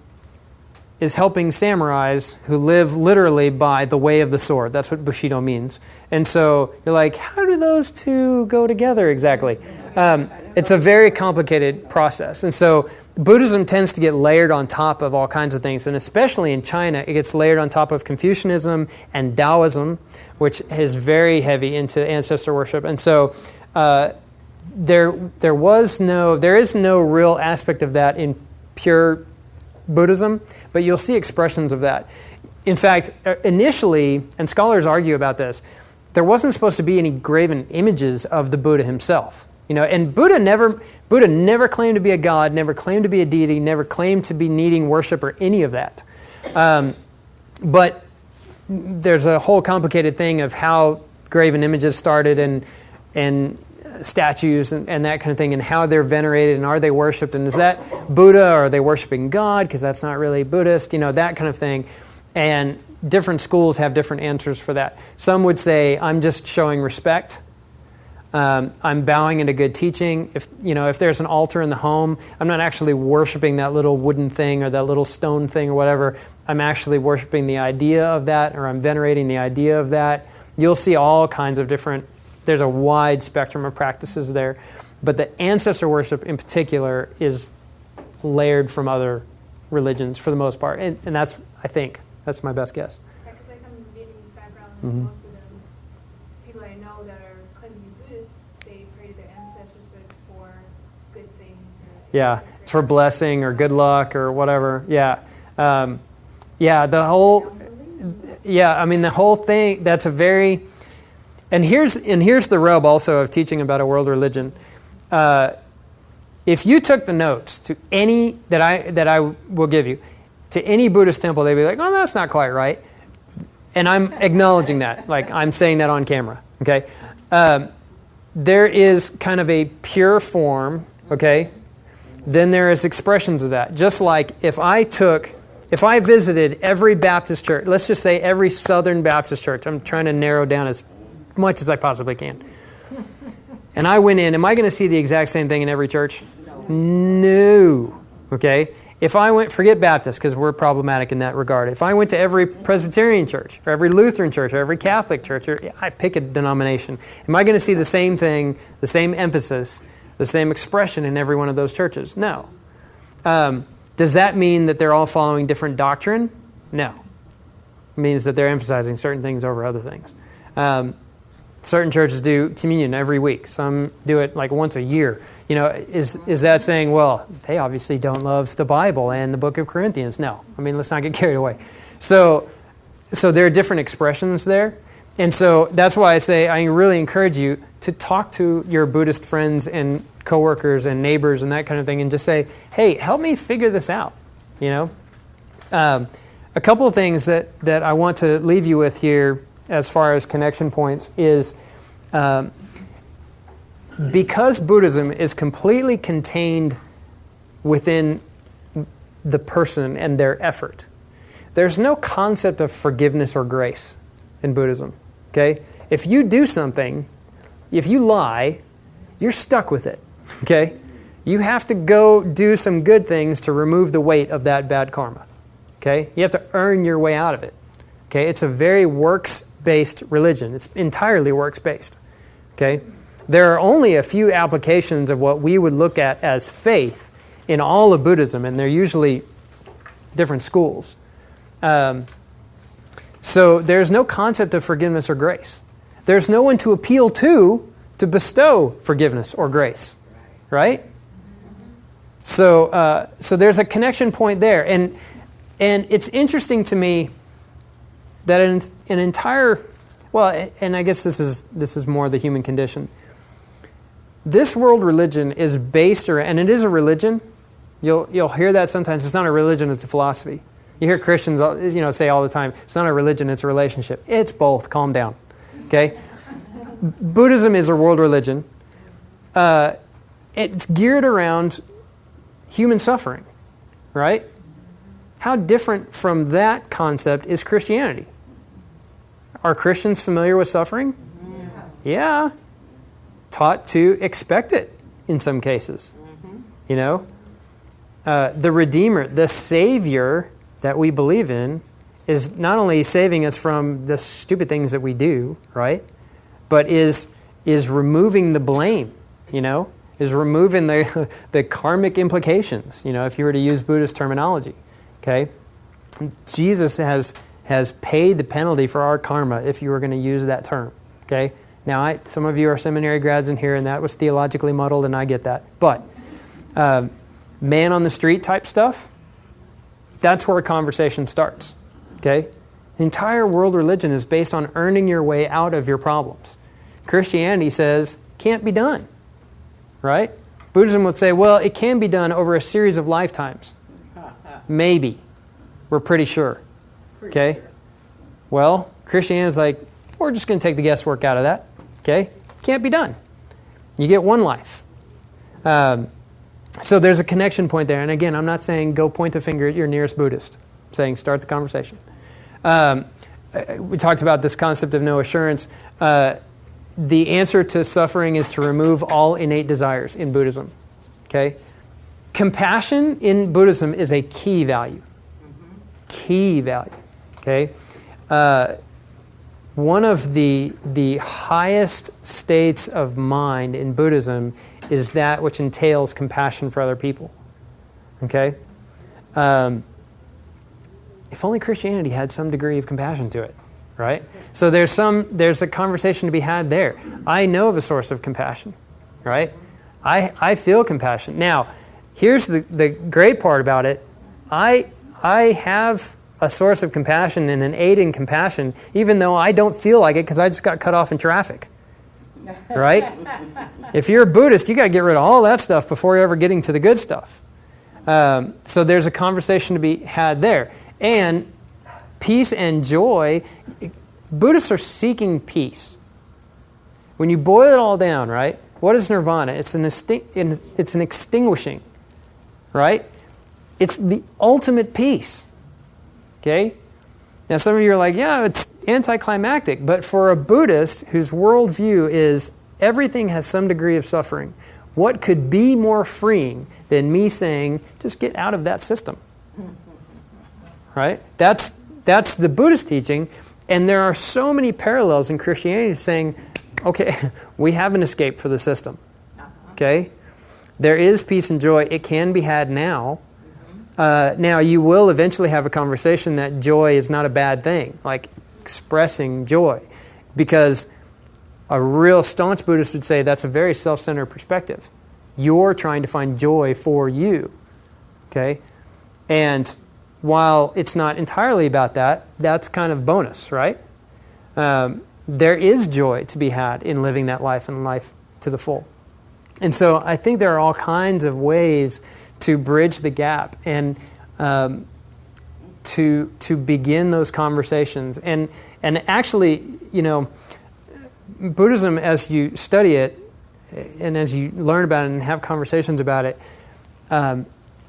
is helping samurais who live literally by the way of the sword. That's what Bushido means. And so you're like, how do those two go together exactly? It's a very complicated process. And so Buddhism tends to get layered on top of all kinds of things. And especially in China, it gets layered on top of Confucianism and Taoism, which is very heavy into ancestor worship. And so there is no real aspect of that in pure Buddhism, but you'll see expressions of that. In fact, initially, and scholars argue about this, there wasn't supposed to be any graven images of the Buddha himself. And Buddha never claimed to be a god, never claimed to be a deity, never claimed to be needing worship or any of that. But there's a whole complicated thing of how graven images started and statues and that kind of thing, and how they're venerated and are they worshipped, and is that Buddha or are they worshiping God, because that's not really Buddhist, that kind of thing. And different schools have different answers for that. Some would say, I'm just showing respect. I'm bowing into good teaching. If there's an altar in the home, I'm not actually worshiping that little wooden thing or that little stone thing or whatever. I'm actually worshiping the idea of that, or I'm venerating the idea of that. You'll see all kinds of different. There's a wide spectrum of practices there. But the ancestor worship in particular is layered from other religions for the most part. And that's, I think, that's my best guess. Yeah, because I come from a Vietnamese background, and most of them, people I know that are claiming to be Buddhists, they pray to their ancestors, but it's for good things. Yeah, it's for blessing or good luck or whatever. Yeah. The whole thing, that's a very... And here's the rub also of teaching about a world religion. If you took the notes to any that I will give you to any Buddhist temple, they'd be like, "Oh, that's not quite right," and I'm acknowledging that, like I'm saying that on camera. Okay, there is kind of a pure form. Okay, then there is expressions of that. Just like if I visited every Baptist church, let's just say every Southern Baptist church. I'm trying to narrow down as much as I possibly can. And I went in, am I going to see the exact same thing in every church? No. Okay? If I went, forget Baptist, because we're problematic in that regard. If I went to every Presbyterian church, or every Lutheran church, or every Catholic church, or I pick a denomination, am I going to see the same thing, the same emphasis, the same expression in every one of those churches? No. Does that mean that they're all following different doctrine? No. It means that they're emphasizing certain things over other things. Certain churches do communion every week. Some do it like once a year. Is that saying, well, they obviously don't love the Bible and the book of Corinthians? No. I mean, let's not get carried away. So there are different expressions there. And so that's why I say I really encourage you to talk to your Buddhist friends and coworkers and neighbors and that kind of thing and just say, hey, help me figure this out. A couple of things that I want to leave you with here as far as connection points is because Buddhism is completely contained within the person and their effort, there's no concept of forgiveness or grace in Buddhism. Okay? If you do something, if you lie, you're stuck with it. Okay? You have to go do some good things to remove the weight of that bad karma. Okay? You have to earn your way out of it. Okay, it's a very works-based religion. It's entirely works-based. Okay, there are only a few applications of what we would look at as faith in all of Buddhism, and they're usually different schools. So there's no concept of forgiveness or grace. There's no one to appeal to bestow forgiveness or grace, right? So there's a connection point there, and it's interesting to me that an entire, well, and I guess this is more the human condition. This world religion is based around, and it is a religion. You'll hear that sometimes. It's not a religion; it's a philosophy. You hear Christians, say all the time, "It's not a religion; it's a relationship." It's both. Calm down, okay? Buddhism is a world religion. It's geared around human suffering, right? How different from that concept is Christianity? Are Christians familiar with suffering? Yeah. Taught to expect it in some cases. The Redeemer, the Savior that we believe in, is not only saving us from the stupid things that we do, right? But is removing the blame, is removing the karmic implications, if you were to use Buddhist terminology, okay? Jesus has paid the penalty for our karma, if you were going to use that term, okay? Now, some of you are seminary grads in here, and that was theologically muddled, and I get that. But man on the street type stuff, that's where a conversation starts, okay? The entire world religion is based on earning your way out of your problems. Christianity says, can't be done, right? Buddhism would say, well, it can be done over a series of lifetimes. Maybe. We're pretty sure. Okay? Well, Christianity is like, we're just going to take the guesswork out of that. Okay? Can't be done. You get one life. So there's a connection point there. And again, I'm not saying go point the finger at your nearest Buddhist. I'm saying start the conversation. We talked about this concept of no assurance. The answer to suffering is to remove all innate desires in Buddhism. Okay? Compassion in Buddhism is a key value. Key value. Okay? One of the highest states of mind in Buddhism is that which entails compassion for other people. Okay? If only Christianity had some degree of compassion to it, right? So there's a conversation to be had there. I know of a source of compassion, right? I feel compassion. Now, here's the great part about it. I have a source of compassion and an aid in compassion, even though I don't feel like it because I just got cut off in traffic, right? If you're a Buddhist, you got to get rid of all that stuff before you're ever getting to the good stuff. So there's a conversation to be had there. And peace and joy, Buddhists are seeking peace. When you boil it all down, right? What is nirvana? It's an extinguishing, right? It's the ultimate peace. Okay? Now some of you are like, yeah, it's anticlimactic. But for a Buddhist whose worldview is everything has some degree of suffering, what could be more freeing than me saying, just get out of that system? Right? That's the Buddhist teaching. And there are so many parallels in Christianity saying, okay, we have an escape for the system. Okay? There is peace and joy. It can be had now. Now, you will eventually have a conversation that joy is not a bad thing, like expressing joy. Because a real staunch Buddhist would say that's a very self-centered perspective. You're trying to find joy for you. Okay? And while it's not entirely about that, that's kind of bonus, right? There is joy to be had in living that life and life to the full. And so I think there are all kinds of ways to bridge the gap and to begin those conversations. And actually, Buddhism, as you study it and as you learn about it and have conversations about it,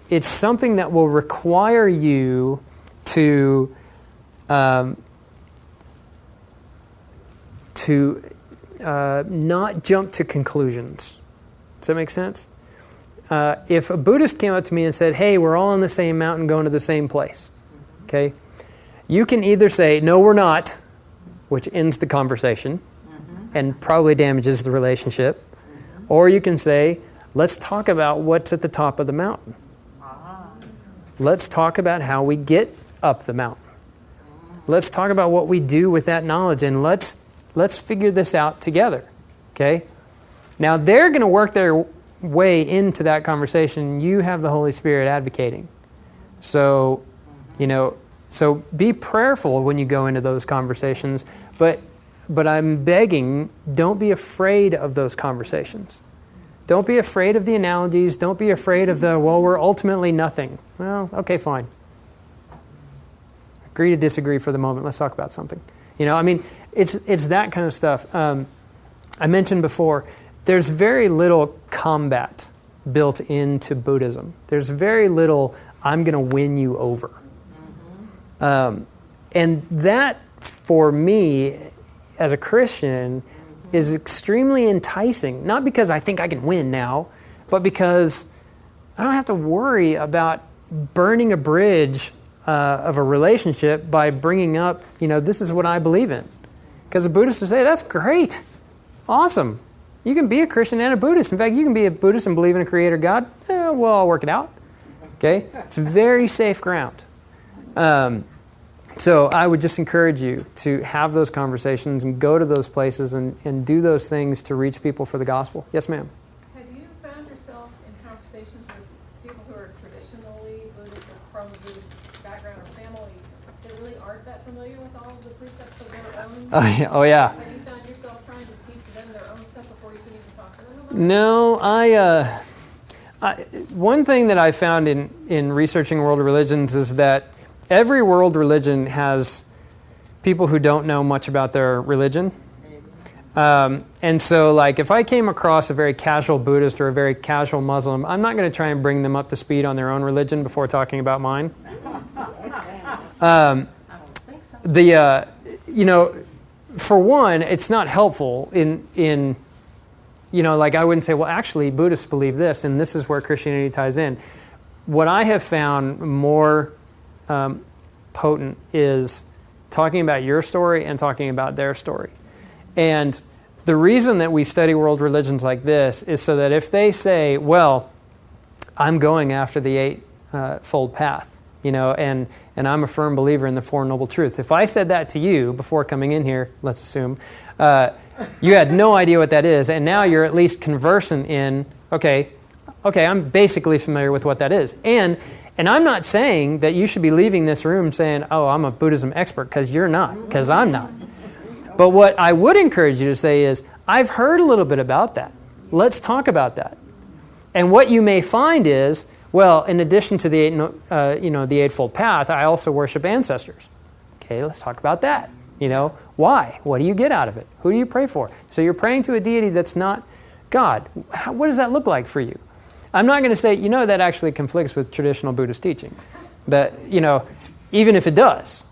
it's something that will require you to not jump to conclusions. Does that make sense? If a Buddhist came up to me and said, hey, we're all on the same mountain going to the same place, okay? You can either say, no, we're not, which ends the conversation and probably damages the relationship. Or you can say, let's talk about what's at the top of the mountain. Let's talk about how we get up the mountain. Let's talk about what we do with that knowledge, and let's figure this out together. Okay? Now, they're going to work their way into that conversation. You have the Holy Spirit advocating. So, so be prayerful when you go into those conversations, but I'm begging, don't be afraid of those conversations. Don't be afraid of the analogies. Don't be afraid of we're ultimately nothing. Well, okay, fine. Agree to disagree for the moment. Let's talk about something. It's that kind of stuff. I mentioned before, there's very little combat built into Buddhism. There's very little, I'm going to win you over. And that, for me, as a Christian, is extremely enticing. Not because I think I can win now, but because I don't have to worry about burning a bridge of a relationship by bringing up, this is what I believe in. Because a Buddhist will say, that's great. Awesome. You can be a Christian and a Buddhist. In fact, you can be a Buddhist and believe in a creator God. We'll all work it out. Okay? It's very safe ground. So I would just encourage you to have those conversations and go to those places and do those things to reach people for the gospel. Yes, ma'am? Have you found yourself in conversations with people who are traditionally Buddhist or from Buddhist background or family that really aren't that familiar with all of the precepts of their own? Oh, yeah. Have you found yourself trying to teach them their own stuff before you can even talk to them about it? No, one thing that I found in researching world religions is that every world religion has people who don't know much about their religion. And so, like, if I came across a very casual Buddhist or a very casual Muslim, I'm not going to try and bring them up to speed on their own religion before talking about mine. For one, it's not helpful in like I wouldn't say, well, actually, Buddhists believe this, and this is where Christianity ties in. What I have found more potent is talking about your story and talking about their story. And the reason that we study world religions like this is so that if they say, well, I'm going after the eightfold path, and I'm a firm believer in the Four Noble Truths. If I said that to you before coming in here, let's assume, you had no idea what that is, and now you're at least conversant in, okay, I'm basically familiar with what that is. And I'm not saying that you should be leaving this room saying, oh, I'm a Buddhism expert, because you're not, because I'm not. But what I would encourage you to say is, I've heard a little bit about that. Let's talk about that. And what you may find is, well, in addition to the Eightfold Path, I also worship ancestors. Okay, let's talk about that. Why? What do you get out of it? Who do you pray for? So you're praying to a deity that's not God. What does that look like for you? I'm not going to say, that actually conflicts with traditional Buddhist teaching. That, even if it does.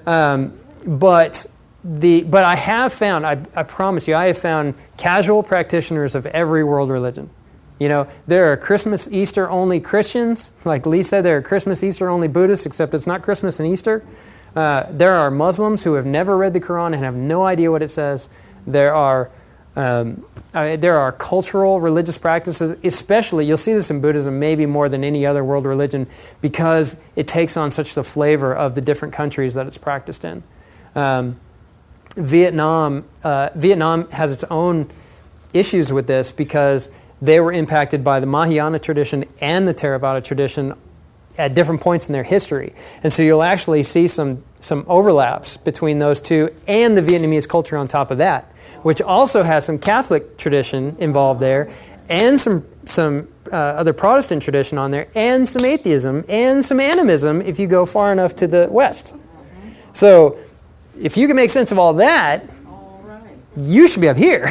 But I have found, I promise you, I have found casual practitioners of every world religion. There are Christmas, Easter only Christians. Like Lee said, there are Christmas, Easter only Buddhists, except it's not Christmas and Easter. There are Muslims who have never read the Quran and have no idea what it says. There are cultural religious practices, especially, you'll see this in Buddhism maybe more than any other world religion, because it takes on such the flavor of the different countries that it's practiced in. Vietnam has its own issues with this because they were impacted by the Mahayana tradition and the Theravada tradition at different points in their history. And so you'll actually see some overlaps between those two and the Vietnamese culture on top of that, which also has some Catholic tradition involved there, and some other Protestant tradition on there, and some atheism, and some animism if you go far enough to the west. So if you can make sense of all that, you should be up here,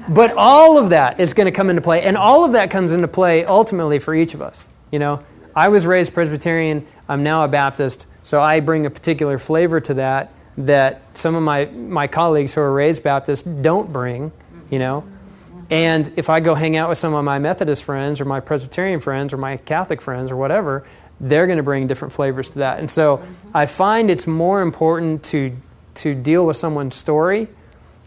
But all of that is going to come into play, and all of that comes into play ultimately for each of us. I was raised Presbyterian. I'm now a Baptist, so I bring a particular flavor to that some of my colleagues who are raised Baptist don't bring, And if I go hang out with some of my Methodist friends or my Presbyterian friends or my Catholic friends or whatever, they're going to bring different flavors to that. And so I find it's more important to deal with someone's story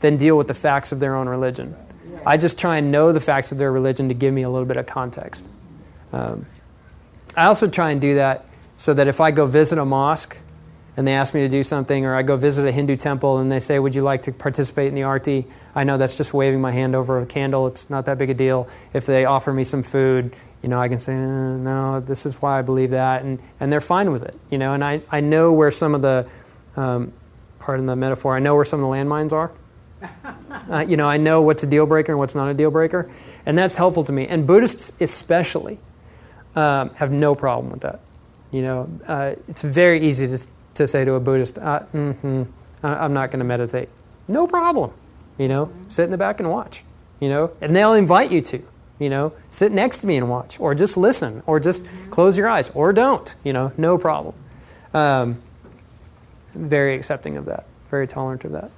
than deal with the facts of their own religion. I just try and know the facts of their religion to give me a little bit of context. I also try and do that so that if I go visit a mosque and they ask me to do something, or I go visit a Hindu temple and they say, would you like to participate in the arti? I know that's just waving my hand over a candle. It's not that big a deal. If they offer me some food, I can say, no, this is why I believe that. And they're fine with it. And I know where some of the, pardon the metaphor, I know where some of the landmines are. I know what's a deal breaker and what's not a deal breaker. And that's helpful to me. And Buddhists especially have no problem with that. It's very easy to say to a Buddhist, I'm not going to meditate. No problem. Sit in the back and watch. And they'll invite you to. Sit next to me and watch, or just listen, or just close your eyes, or don't. No problem. Very accepting of that. Very tolerant of that.